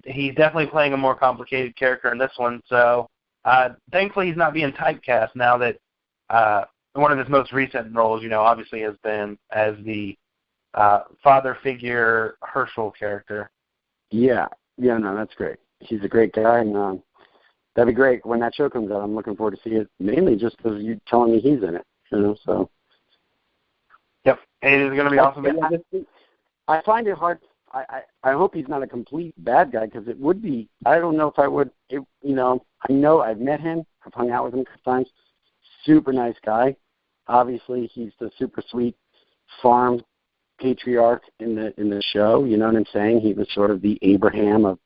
he's definitely playing a more complicated character in this one. So thankfully he's not being typecast now that one of his most recent roles, obviously has been as the father figure Herschel character. Yeah. Yeah, no, that's great. He's a great guy, and that'd be great. When that show comes out, I'm looking forward to see it, mainly just because you're telling me he's in it, so. Yep, it is going to be awesome. I find it hard. I hope he's not a complete bad guy, because it would be. I don't know if I would. I know I've met him. I've hung out with him a couple times. Super nice guy. Obviously, he's the super sweet farm patriarch in the show. You know what I'm saying? He was sort of the Abraham of.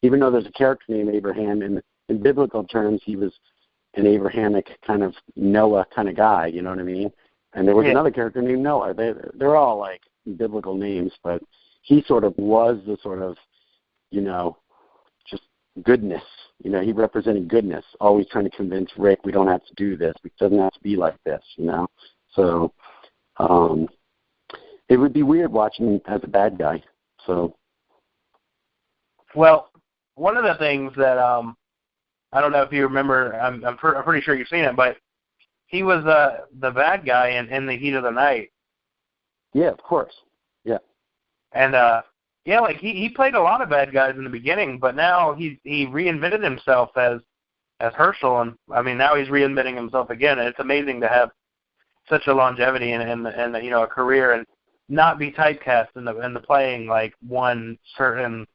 Even though there's a character named Abraham in biblical terms, he was an Abrahamic kind of Noah kind of guy. You know what I mean? And there was another character named Noah. They're all like biblical names, but he sort of was the sort of, just goodness. He represented goodness, always trying to convince Rick we don't have to do this. It doesn't have to be like this, So it would be weird watching him as a bad guy. So. Well, one of the things that I don't know if you remember, I'm pretty sure you've seen it, but he was the bad guy in The Heat of the Night. Yeah, of course. Yeah. And he played a lot of bad guys in the beginning, but now he reinvented himself as Herschel, and I mean now he's reinventing himself again. And it's amazing to have such a longevity and a career and not be typecast in the playing like one certain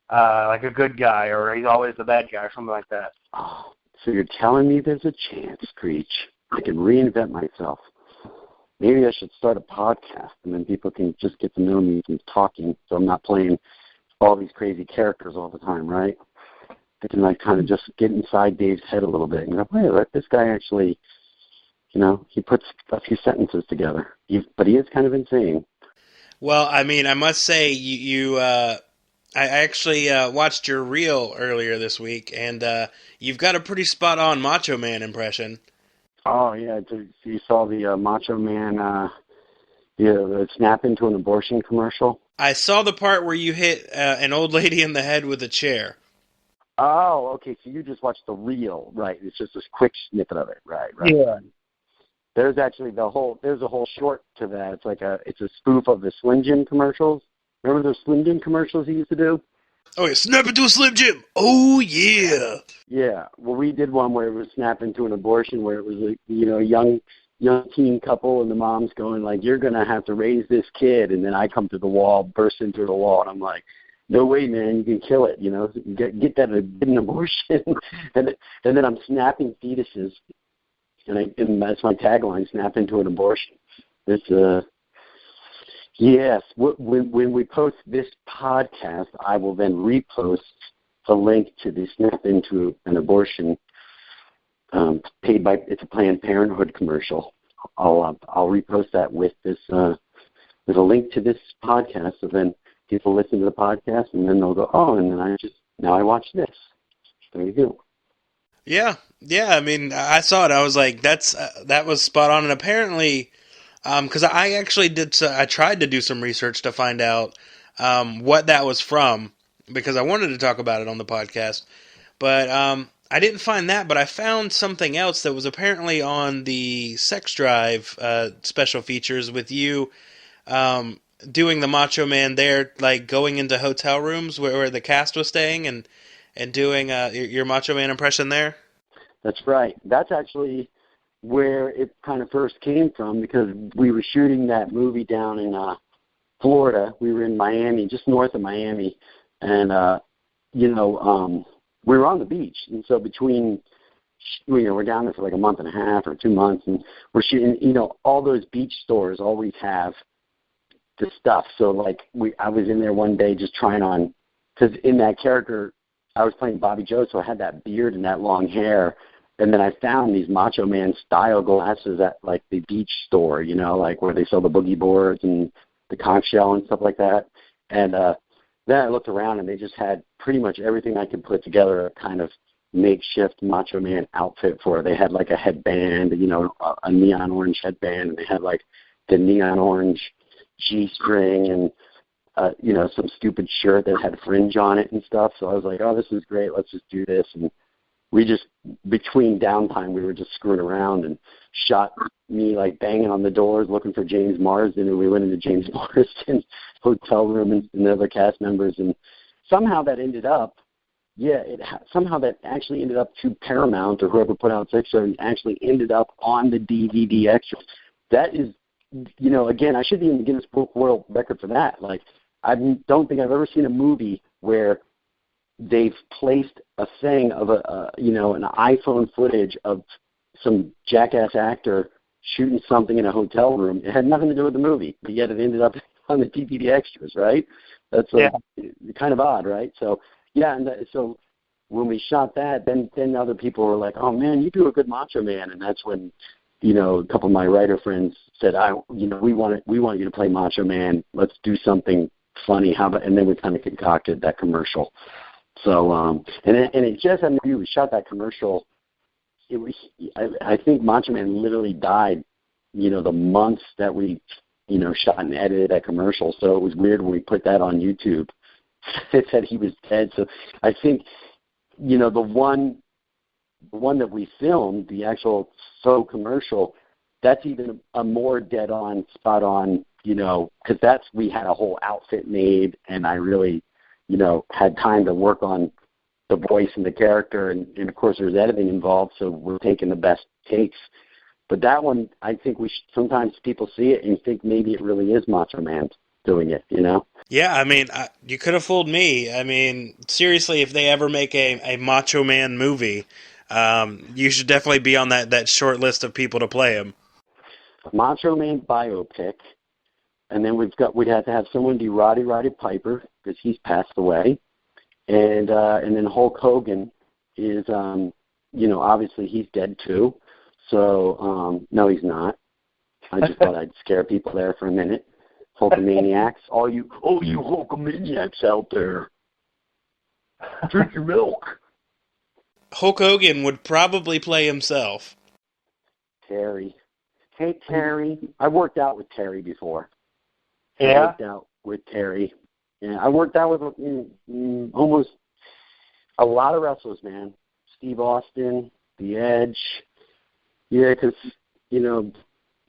like a good guy or he's always the bad guy or something like that. Oh, so you're telling me there's a chance, Creech, I can reinvent myself. Maybe I should start a podcast, and then people can just get to know me from talking, so I'm not playing all these crazy characters all the time, right? I can like kind of just get inside Dave's head a little bit and go, wait, this guy actually, he puts a few sentences together. But he is kind of insane. Well, I mean, I must say, I actually watched your reel earlier this week, and you've got a pretty spot-on Macho Man impression. Oh, yeah. You saw the Macho Man snap into an abortion commercial? I saw the part where you hit an old lady in the head with a chair. Oh, okay. So you just watched the reel, right? It's just this quick snippet of it, right? Yeah. There's actually there's a whole short to that. It's a spoof of the Slim Jim commercials. Remember those Slim Jim commercials he used to do? Oh, yeah, snap into a Slim Jim. Oh, yeah. Yeah. Well, we did one where it was snap into an abortion, where it was a young teen couple, and the mom's going like, "You're gonna have to raise this kid," and then I come to the wall, burst into the wall, and I'm like, "No way, man! You can kill it. Get that get an abortion." and then I'm snapping fetuses, and that's my tagline: snap into an abortion. Yes, when we post this podcast, I will then repost a link to the snap into an abortion paid by, it's a Planned Parenthood commercial. I'll repost that with this, with a link to this podcast, so then people listen to the podcast and then they'll go, oh, and then now I watch this. There you go. Yeah. I mean, I saw it. I was like, that was spot on, and apparently. Because I actually I tried to do some research to find out what that was from, because I wanted to talk about it on the podcast. But I didn't find that, but I found something else that was apparently on the Sex Drive special features with you doing the Macho Man there, like going into hotel rooms where the cast was staying, and and doing your Macho Man impression there? That's right. That's actually where it kind of first came from, because we were shooting that movie down in Florida. We were in Miami, just north of Miami, and we were on the beach, and so between we're down there for like a month and a half or 2 months, and we're shooting. All those beach stores always have the stuff. So like I was in there one day just trying on, because in that character I was playing Bobby Joe, so I had that beard and that long hair. And then I found these Macho Man style glasses at like the beach store, like where they sell the boogie boards and the conch shell and stuff like that. And then I looked around and they just had pretty much everything I could put together, a kind of makeshift Macho Man outfit for it. They had like a headband, a neon orange headband, and they had like the neon orange G-string and, some stupid shirt that had fringe on it and stuff. So I was like, oh, this is great. Let's just do this. And we just, between downtime, we were just screwing around and shot me like banging on the doors looking for James Marsden, and we went into James Marsden's hotel room and the other cast members, and somehow that ended up, somehow that actually ended up to Paramount or whoever put out 6 and actually ended up on the DVD extras. That is, again, I should be in the Guinness Book World Record for that. Like, I don't think I've ever seen a movie where they've placed a thing of an iPhone footage of some jackass actor shooting something in a hotel room. It had nothing to do with the movie, but yet it ended up on the DVD extras, right? That's kind of odd, right? So, so when we shot that, then other people were like, oh, man, you do a good Macho Man. And that's when, a couple of my writer friends said, we want you to play Macho Man. Let's do something funny. How about? And then we kind of concocted that commercial. So, and it just had to do, we shot that commercial. It was, I think Macho Man literally died, the months that we, shot and edited that commercial. So it was weird when we put that on YouTube. It said he was dead. So I think, the one that we filmed, the actual commercial, that's even a more dead on, spot on, because we had a whole outfit made, and I really, had time to work on the voice and the character, and of course there's editing involved, so we're taking the best takes. But that one, I think sometimes people see it and think maybe it really is Macho Man doing it, Yeah, I mean, you could have fooled me. I mean, seriously, if they ever make a Macho Man movie, you should definitely be on that short list of people to play him. Macho Man biopic, and then we'd have to have someone do Roddy Piper, because he's passed away, and then Hulk Hogan is, obviously he's dead too. So no, he's not. I just thought I'd scare people there for a minute. Hulkamaniacs, all you Hulkamaniacs out there, drink your milk. Hulk Hogan would probably play himself. Terry. Hey, Terry. I worked out with Terry before. Yeah? I worked out with Terry. Yeah, I worked out with almost a lot of wrestlers, man. Steve Austin, The Edge. Yeah, because,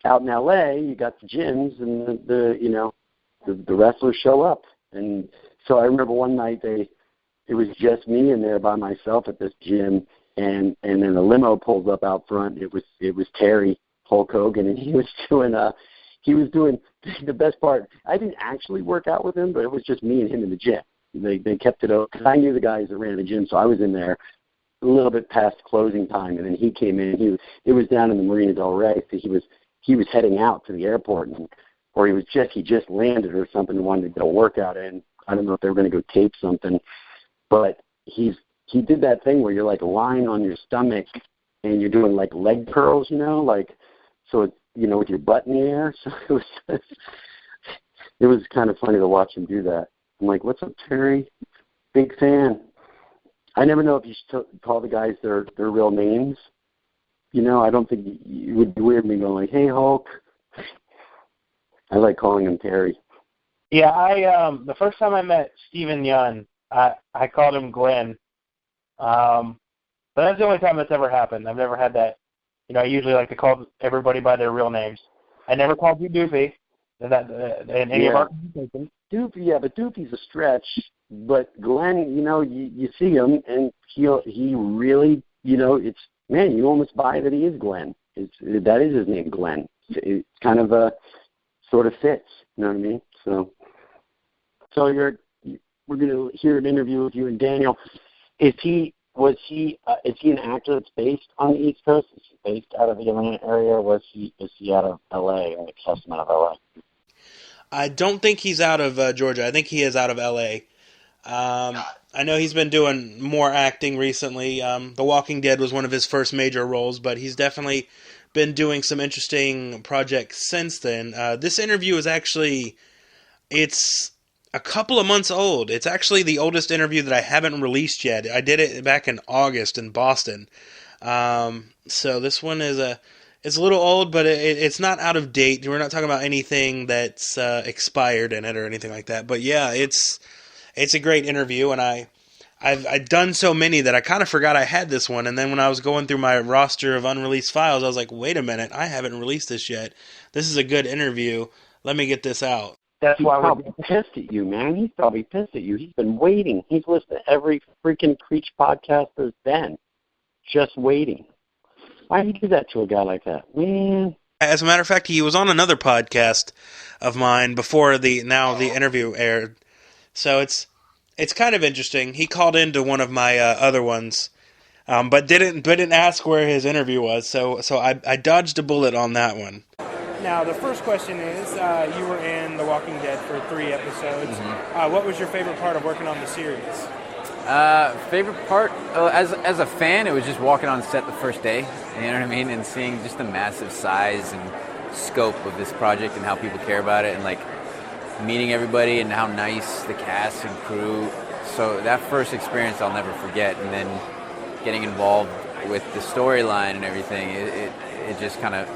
out in L.A., you got the gyms and the wrestlers show up. And so I remember one night it was just me in there by myself at this gym, and then a limo pulls up out front. It was Terry, Hulk Hogan, and he was doing the best part. I didn't actually work out with him, but it was just me and him in the gym. They kept it open because I knew the guys that ran the gym, so I was in there a little bit past closing time, and then he came in. It was down in the Marina del Rey, so he was heading out to the airport, or he just landed or something and wanted to get a workout in. I don't know if they were going to go tape something, but he did that thing where you're like lying on your stomach and you're doing like leg curls, so it's, with your butt in the air. So it was kind of funny to watch him do that. I'm like, what's up, Terry? Big fan. I never know if you should call the guys their real names. I don't think it would be weird me going like, hey, Hulk. I like calling him Terry. Yeah, the first time I met Steven Yeun, I called him Glenn. But that's the only time that's ever happened. I've never had that. I usually like to call everybody by their real names. I never called you Doofy in any of our conversations. Doopy's a stretch. But Glenn, you see him, and he really, it's, man, you almost buy that he is Glenn. That is his name, Glenn. It's kind of sort of fits, you know what I mean? So we're going to hear an interview with you and Daniel. Is he an actor that's based on the East Coast? Is he based out of the Atlanta area, or is he out of L.A. or Testament of L.A.? I don't think he's out of Georgia. I think he is out of L.A. I know he's been doing more acting recently. The Walking Dead was one of his first major roles, but he's definitely been doing some interesting projects since then. This interview is actually, it's a couple of months old. It's actually the oldest interview that I haven't released yet. I did it back in August in Boston. So this one it's a little old, but it's not out of date. We're not talking about anything that's expired in it or anything like that. But yeah, it's a great interview, and I've done so many that I kind of forgot I had this one, and then when I was going through my roster of unreleased files, I was like, wait a minute, I haven't released this yet. This is a good interview. Let me get this out. That's why we're probably pissed at you, man. He's probably pissed at you. He's been waiting. He's listened to every freaking Creech podcast there's been, just waiting. Why do you do that to a guy like that, man? As a matter of fact, he was on another podcast of mine before the interview aired. So it's kind of interesting. He called into one of my other ones, but didn't ask where his interview was. So I dodged a bullet on that one. Now the first question is, you were in The Walking Dead for 3 episodes. Mm-hmm. What was your favorite part of working on the series? Favorite part, as a fan, it was just walking on set the first day. You know what I mean, and seeing just the massive size and scope of this project and how people care about it, and like meeting everybody and how nice the cast and crew. So that first experience I'll never forget, and then getting involved with the storyline and everything, it just kind of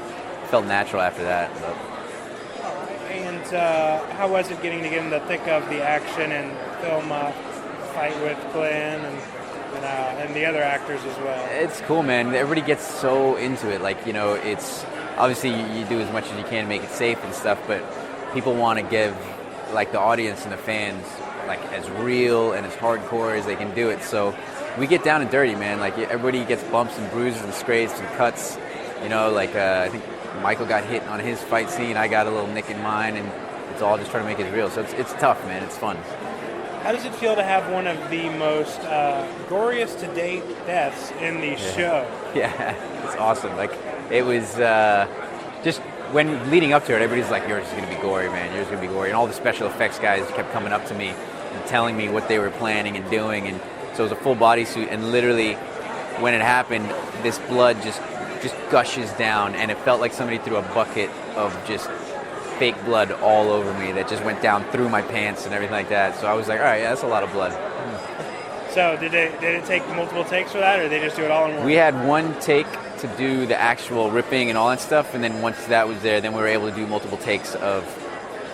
felt natural after that. And how was it getting to get in the thick of the action and film fight with Glenn and the other actors as well? It's cool, man. Everybody gets so into it. Like, it's obviously you do as much as you can to make it safe and stuff, but people want to give like the audience and the fans like as real and as hardcore as they can do it. So we get down and dirty, man. Like everybody gets bumps and bruises and scrapes and cuts. I think Michael got hit on his fight scene. I got a little nick in mine, and it's all just trying to make it real. So it's tough, man. It's fun. How does it feel to have one of the most goriest to date deaths in the show? Yeah, it's awesome. Like it was just when leading up to it, everybody's like, "Yours is going to be gory, man. Yours is going to be gory." And all the special effects guys kept coming up to me and telling me what they were planning and doing. And so it was a full bodysuit, and literally, when it happened, this blood just gushes down, and it felt like somebody threw a bucket of just fake blood all over me that just went down through my pants and everything like that. So I was like, all right, yeah, that's a lot of blood. So did it take multiple takes for that, or did they just do it all in one? We had one take to do the actual ripping and all that stuff, and then once that was there, then we were able to do multiple takes of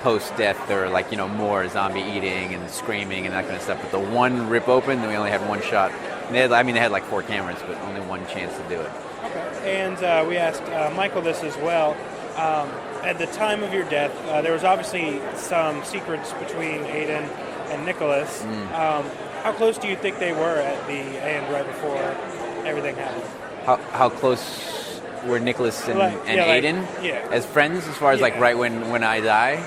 post-death or more zombie eating and screaming and that kind of stuff. But the one rip open, then we only had one shot. And they had like 4 cameras, but only one chance to do it. Okay. And we asked Michael this as well. At the time of your death, there was obviously some secrets between Aiden and Nicholas. How close do you think they were at the end, right before everything happened? How close were Nicholas and Aiden as friends, as far as like right when I die?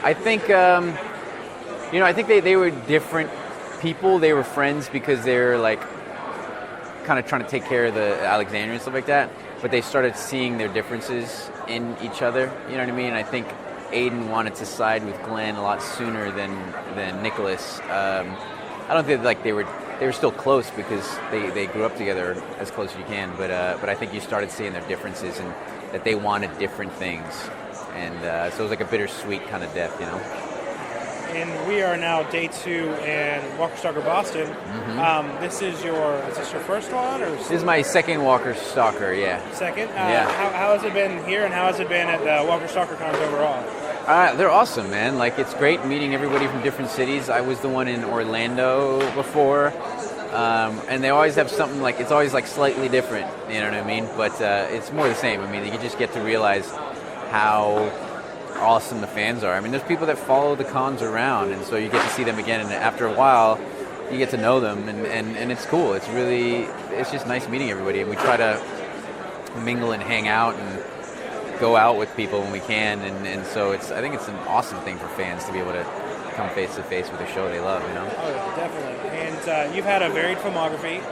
I think I think they were different people. They were friends because they're like kind of trying to take care of the Alexandria and stuff like that. But they started seeing their differences in each other. You know what I mean? I think Aiden wanted to side with Glenn a lot sooner than Nicholas. I don't think they were still close because they grew up together as close as you can. But I think you started seeing their differences and that they wanted different things. And so it was like a bittersweet kind of death, And we are now day 2 in Walker Stalker Boston. Mm-hmm. Is this your first one? This is my second Walker Stalker, yeah. Second? How has it been here, and how has it been at the Walker Stalker cons overall? They're awesome, man. Like, it's great meeting everybody from different cities. I was the one in Orlando before. And they always have something it's always slightly different, you know what I mean? But it's more the same. I mean, you just get to realize how awesome the fans are. I mean, there's people that follow the cons around, and so you get to see them again, and after a while, you get to know them, and it's cool. It's just nice meeting everybody, and we try to mingle and hang out and go out with people when we can, and so I think it's an awesome thing for fans to be able to come face to face with a show they love, you know? Oh, definitely. And you've had a varied filmography,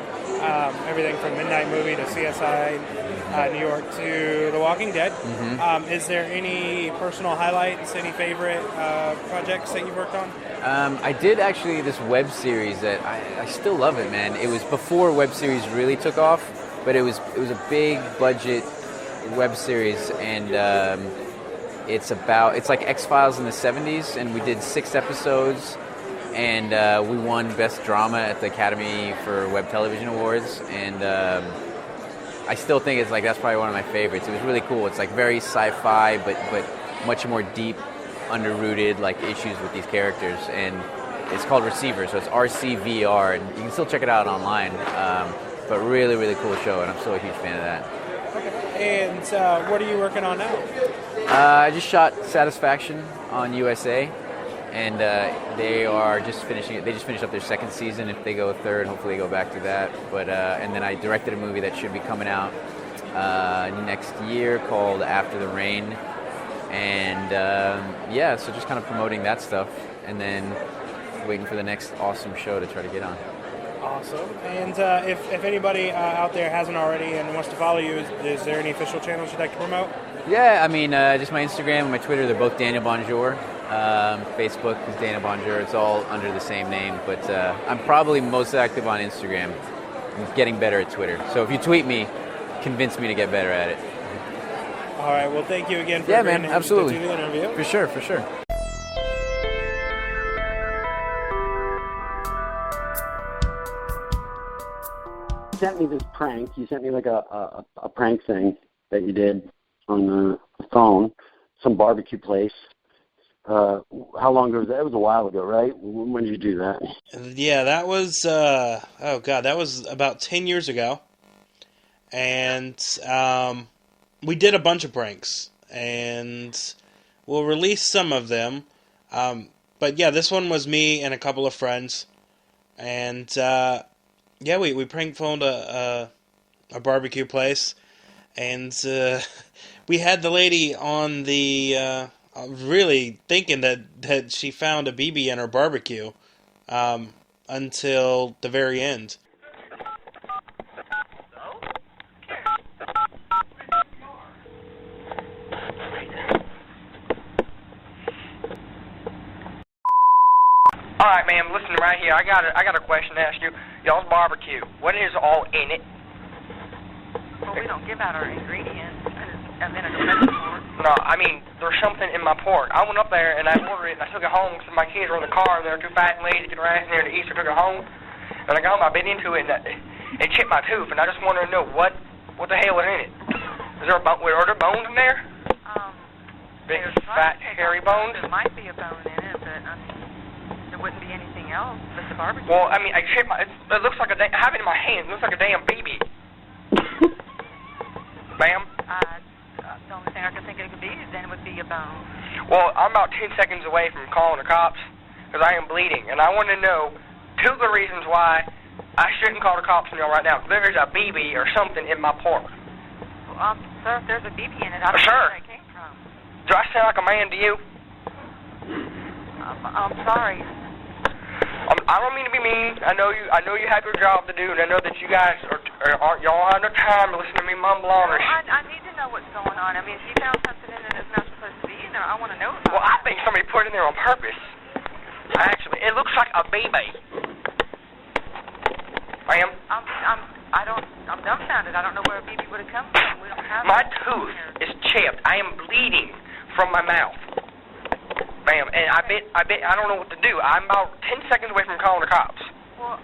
everything from Midnight Movie to CSI New York to The Walking Dead. Mm-hmm. Is there any personal highlights, any favorite projects that you've worked on? I did actually this web series that I still love it, man. It was before web series really took off, but it was a big budget web series, and it's like X-Files in the 70s, and we did 6 episodes, and we won Best Drama at the Academy for Web Television Awards, and I still think it's like that's probably one of my favorites. It was really cool. It's like very sci-fi, but much more deep, under-rooted like issues with these characters, and it's called Receiver, so it's RCVR, and you can still check it out online, but really, really cool show, and I'm still a huge fan of that. And what are you working on now? I just shot Satisfaction on USA, and they just finished up their 2nd season. If they go 3rd, hopefully they go back to that. But and then I directed a movie that should be coming out next year called After the Rain, and so just kind of promoting that stuff, and then waiting for the next awesome show to try to get on. Awesome. And if anybody out there hasn't already and wants to follow you, is there any official channels you'd like to promote? Yeah, I mean, just my Instagram and my Twitter, they're both Daniel Bonjour. Facebook is Daniel Bonjour. It's all under the same name, but I'm probably most active on Instagram. I'm getting better at Twitter. So if you tweet me, convince me to get better at it. All right. Well, thank you again for man, absolutely. to do the interview. For sure. You sent me this prank. You sent me like a prank thing that you did on the phone, some barbecue place. How long ago was that? It was a while ago, right? When did you do that? Yeah, that was, that was about 10 years ago. And we did a bunch of pranks, and we'll release some of them. But yeah, this one was me and a couple of friends. And we prank phoned a barbecue place, and we had the lady on the really thinking that she found a BB in her barbecue until the very end. All right, ma'am, listen right here. I got a question to ask you. Y'all's barbecue, what is all in it? Well, we don't give out our ingredients and then pork. No, I mean, there's something in my pork. I went up there and I ordered it and I took it home because my kids were in the car and they were too fat and lazy to get their ass in there to eat, so I took it home. And I got home, I bit into it and it chipped my tooth, and I just wanted to know what the hell was in it. Are there bones in there? Big, fat, hairy bones? There might be a bone in it, but there wouldn't be anything else but the barbecue. Well, I mean, it looks like I have it in my hand. It looks like a damn BB. Ma'am? The only thing I can think it could be then would be a bone. Well, I'm about 10 seconds away from calling the cops because I am bleeding, and I want to know 2 of the reasons why I shouldn't call the cops on y'all right now. There is a BB or something in my pork. Well, sir, if there's a BB in it, I don't know where it came from. Do I sound like a man to you? I'm sorry. I don't mean to be mean. I know you have your job to do, and I know that you guys y'all have no time to listen to me mumble on. Well, I need to know what's going on. I mean, if you found something in it that's not supposed to be in there, I want to know about it. Well, I think somebody put it in there on purpose. Actually, it looks like a BB. Ma'am? I'm dumbfounded. I don't know where a BB would have come from. We don't have my tooth is chipped. I am bleeding from my mouth. Ma'am, and I don't know what to do. I'm about 10 seconds away from calling the cops. Well,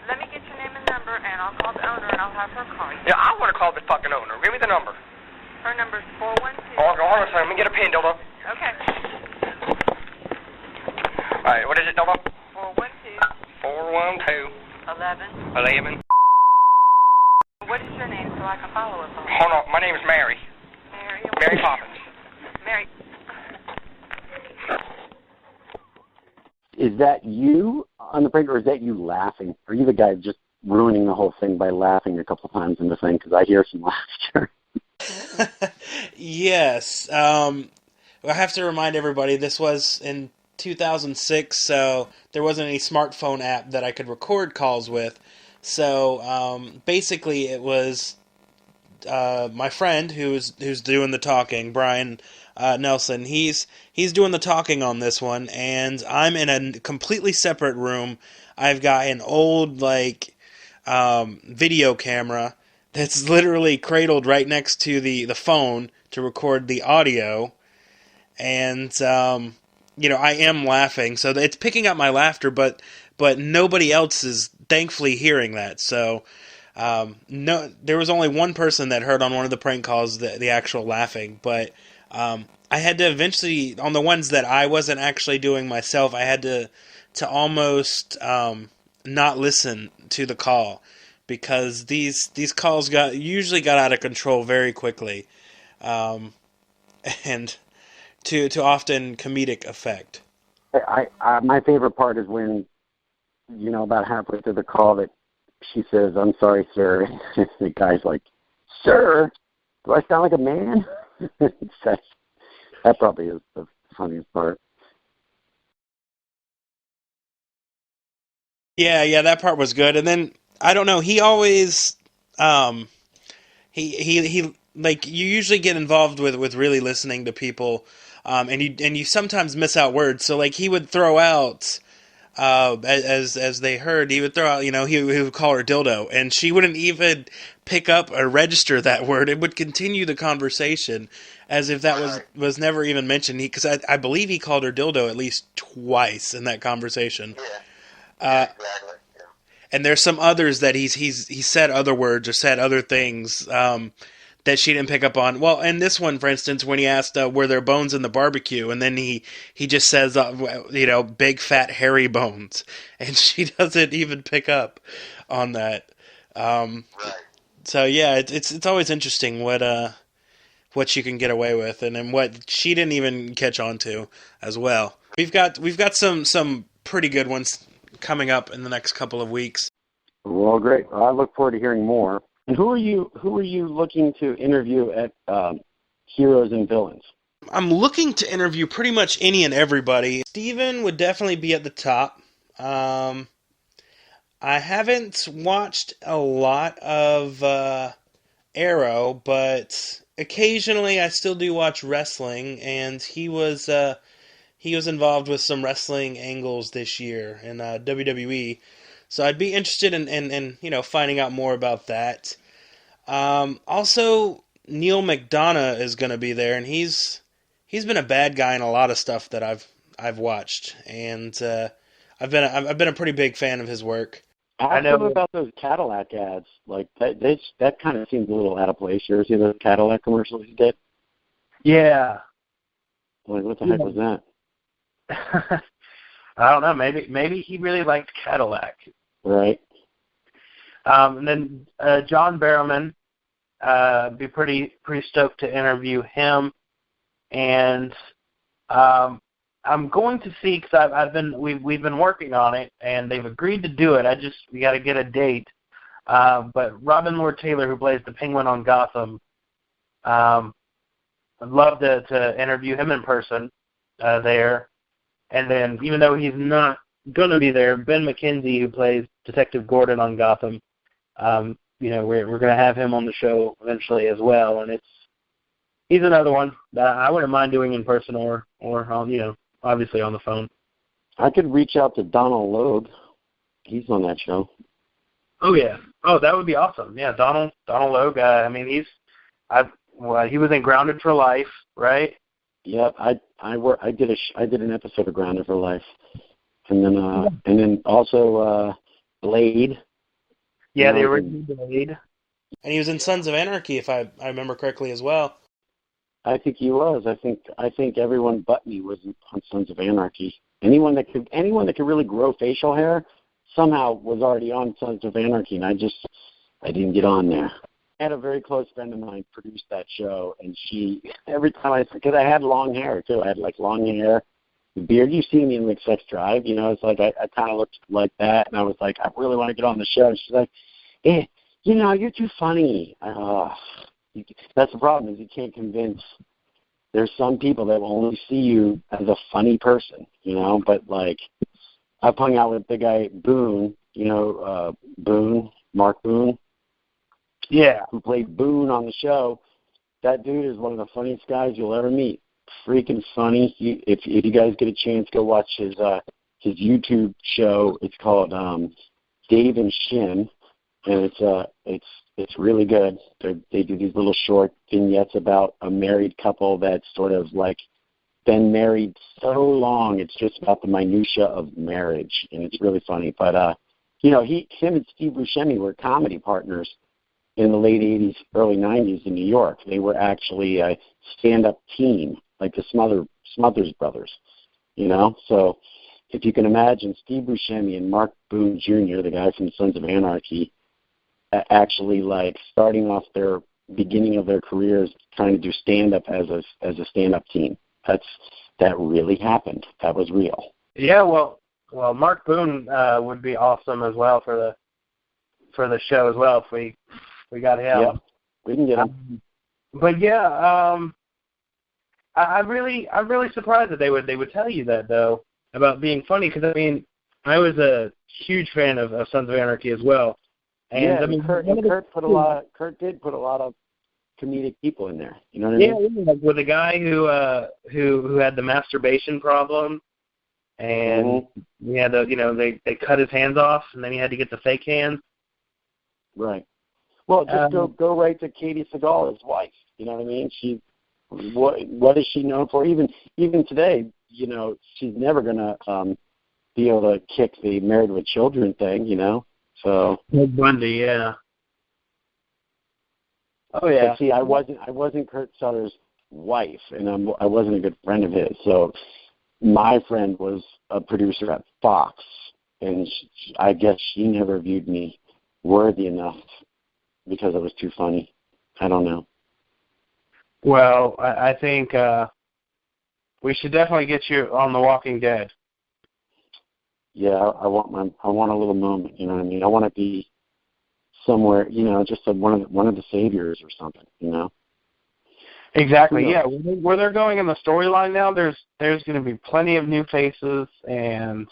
let me get your name and number, and I'll call the owner, and I'll have her call you. Yeah, I want to call the fucking owner. Give me the number. Her number's 412. Hold on a second. Let me get a pen, Dildo. Okay. All right, what is it, Dildo? 412. 11. What is your name so I can follow up on it? Hold on. My name is Mary. Mary? Mary Poppins. Mary. Is that you on the prank, or is that you laughing? Are you the guy just ruining the whole thing by laughing a couple times in the thing? Because I hear some laughter. Yes. I have to remind everybody this was in 2006, so there wasn't any smartphone app that I could record calls with. So basically, it was my friend who's doing the talking, Brian Nelson. He's doing the talking on this one, and I'm in a completely separate room. I've got an old video camera that's literally cradled right next to the phone to record the audio, and I am laughing, so it's picking up my laughter, but nobody else is thankfully hearing that. So no, there was only one person that heard on one of the prank calls the actual laughing, but I had to eventually, on the ones that I wasn't actually doing myself, I had to almost not listen to the call, because these calls usually got out of control very quickly, and to often comedic effect. My favorite part is when, about halfway through the call, that she says, "I'm sorry, sir." The guy's like, "Sir, do I sound like a man?" That probably is the funniest part. Yeah, that part was good. And then I don't know, he always he like, you usually get involved with really listening to people, and you sometimes miss out words. So like, he would throw out as they heard, he would throw out, he would call her dildo, and she wouldn't even pick up or register that word. It would continue the conversation as if that was never even mentioned. Because I believe he called her dildo at least twice in that conversation. Yeah, exactly. Yeah. And there's some others that he said other words or said other things that she didn't pick up on. Well, in this one, for instance, when he asked, were there bones in the barbecue? And then he just says, big, fat, hairy bones. And she doesn't even pick up on that. Right. So, yeah, it's always interesting what you can get away with, and then what she didn't even catch on to as well. We've got some pretty good ones coming up in the next couple of weeks. Well, great. Well, I look forward to hearing more. And who are you looking to interview at Heroes and Villains? I'm looking to interview pretty much any and everybody. Steven would definitely be at the top. I haven't watched a lot of Arrow, but occasionally I still do watch wrestling, and he was involved with some wrestling angles this year in WWE. So I'd be interested in finding out more about that. Also, Neil McDonough is going to be there, and he's been a bad guy in a lot of stuff that I've watched, and I've been a pretty big fan of his work. I know about those Cadillac ads. Like that kind of seems a little out of place. You ever see those Cadillac commercials he did? Yeah. Like, what the heck was that? I don't know. Maybe he really liked Cadillac. Right. And then John Barrowman, be pretty stoked to interview him, and I'm going to see, because we've been working on it, and they've agreed to do it. We got to get a date. But Robin Lord Taylor, who plays the Penguin on Gotham, I'd love to interview him in person there. And then, even though he's not going to be there, Ben McKenzie, who plays Detective Gordon on Gotham, we're going to have him on the show eventually as well. And he's another one that I wouldn't mind doing in person or on, obviously on the phone. I could reach out to Donald Logue. He's on that show. Oh yeah. Oh, that would be awesome. Yeah, Donald Logue. He was in Grounded for Life, right? Yep. I did an episode of Grounded for Life, and then also Blade. Yeah, the original Blade. And he was in Sons of Anarchy, if I remember correctly, as well. I think he was. I think everyone but me was on Sons of Anarchy. Anyone that could really grow facial hair somehow was already on Sons of Anarchy, and I didn't get on there. I had a very close friend of mine produce that show, and she, every time because I had long hair too. I had like long hair, the beard. You see me in like Sex Drive, you know. It's like I kind of looked like that, and I was like, I really want to get on the show. And she's like, you know, you're too funny. That's the problem, is you can't convince. There's some people that will only see you as a funny person, you know. But like, I've hung out with the guy Boone, you know, Mark Boone. Yeah. Who played Boone on the show. That dude is one of the funniest guys you'll ever meet. Freaking funny. If you guys get a chance, go watch his YouTube show. It's called Dave and Shin, and it's really good. They do these little short vignettes about a married couple that's sort of like been married so long. It's just about the minutia of marriage, and it's really funny. But you know, him and Steve Buscemi were comedy partners in the late 80s, early 90s in New York. They were actually a stand-up team, like the Smothers Brothers, you know? So if you can imagine Steve Buscemi and Mark Boone Jr., the guy from Sons of Anarchy, actually like starting off their beginning of their careers trying to do stand-up as a stand-up team. That really happened. That was real. Yeah, well, Mark Boone would be awesome as well for the show as well if we got him. Yeah, we can get him. But yeah, I'm really surprised that they would tell you that though about being funny, because I mean I was a huge fan of Sons of Anarchy as well. And yeah, I mean, Kurt did put a lot of comedic people in there. You know what I mean? Yeah, like with a guy who had the masturbation problem, and he had they cut his hands off, and then he had to get the fake hands. Right. Well, just go right to Katie Seagal, his wife. You know what I mean? What is she known for? Even today, you know, she's never gonna be able to kick the Married with Children thing. You know, so. Ted Bundy, yeah. Oh yeah. But see, I wasn't Kurt Sutter's wife, and I wasn't a good friend of his. So my friend was a producer at Fox, and I guess she never viewed me worthy enough because I was too funny. I don't know. Well, I think we should definitely get you on The Walking Dead. Yeah, I want a little moment. You know what I mean? I want to be somewhere. You know, just one of the saviors or something. You know. Exactly. Yeah, where they're going in the storyline now, there's going to be plenty of new faces and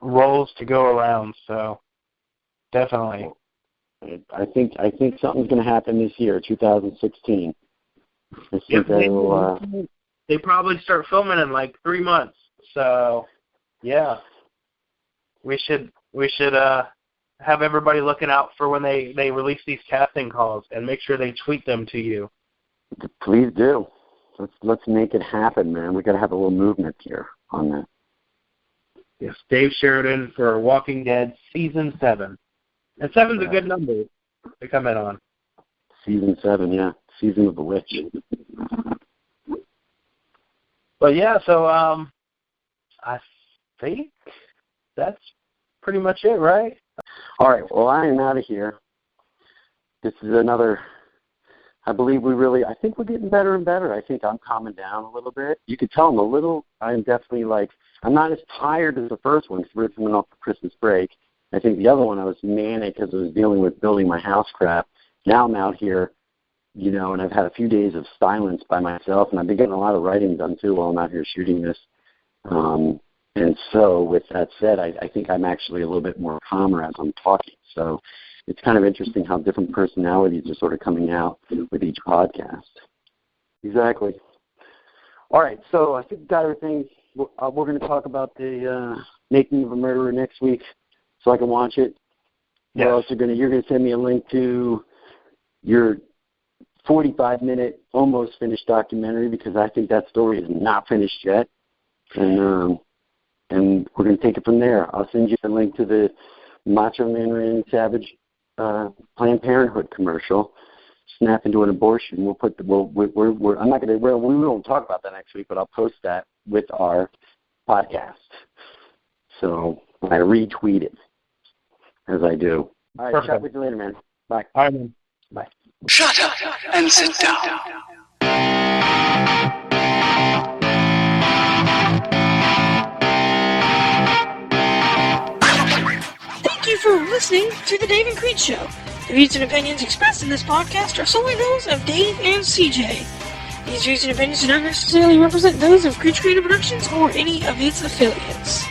roles to go around. So definitely. I think something's going to happen this year, 2016. They probably start filming in like 3 months. So, yeah, we should have everybody looking out for when they release these casting calls and make sure they tweet them to you. Please do. Let's make it happen, man. We got to have a little movement here on that. Yes, Dave Sheridan for Walking Dead Season 7. And 7's a good number to come in on. Season 7, yeah. Season of the Witch. But yeah, so I think that's pretty much it, right? All right, well, I am out of here. This is another, I think we're getting better and better. I think I'm calming down a little bit. You could tell I'm definitely I'm not as tired as the first one because we're coming off the Christmas break. I think the other one I was manic because I was dealing with building my house crap. Now I'm out here, you know, and I've had a few days of silence by myself, and I've been getting a lot of writing done too while I'm out here shooting this. And so with that said, I think I'm actually a little bit more calmer as I'm talking. So it's kind of interesting how different personalities are sort of coming out with each podcast. Exactly. All right, so I think we got everything. We're going to talk about the Making of a Murderer next week, so I can watch it. Yes. You're going to send me a link to your 45-minute, almost finished documentary, because I think that story is not finished yet, and we're going to take it from there. I'll send you the link to the Macho Man Randy Savage Planned Parenthood commercial. Snap into an abortion. We won't talk about that next week, but I'll post that with our podcast. So I retweet it as I do. All right, Perfect. Chat with you later, man. Bye. All right, man. Bye. Shut up and sit down. for listening to The Dave and Creech Show. The views and opinions expressed in this podcast are solely those of Dave and CJ. These views and opinions do not necessarily represent those of Creech Creative Productions or any of its affiliates.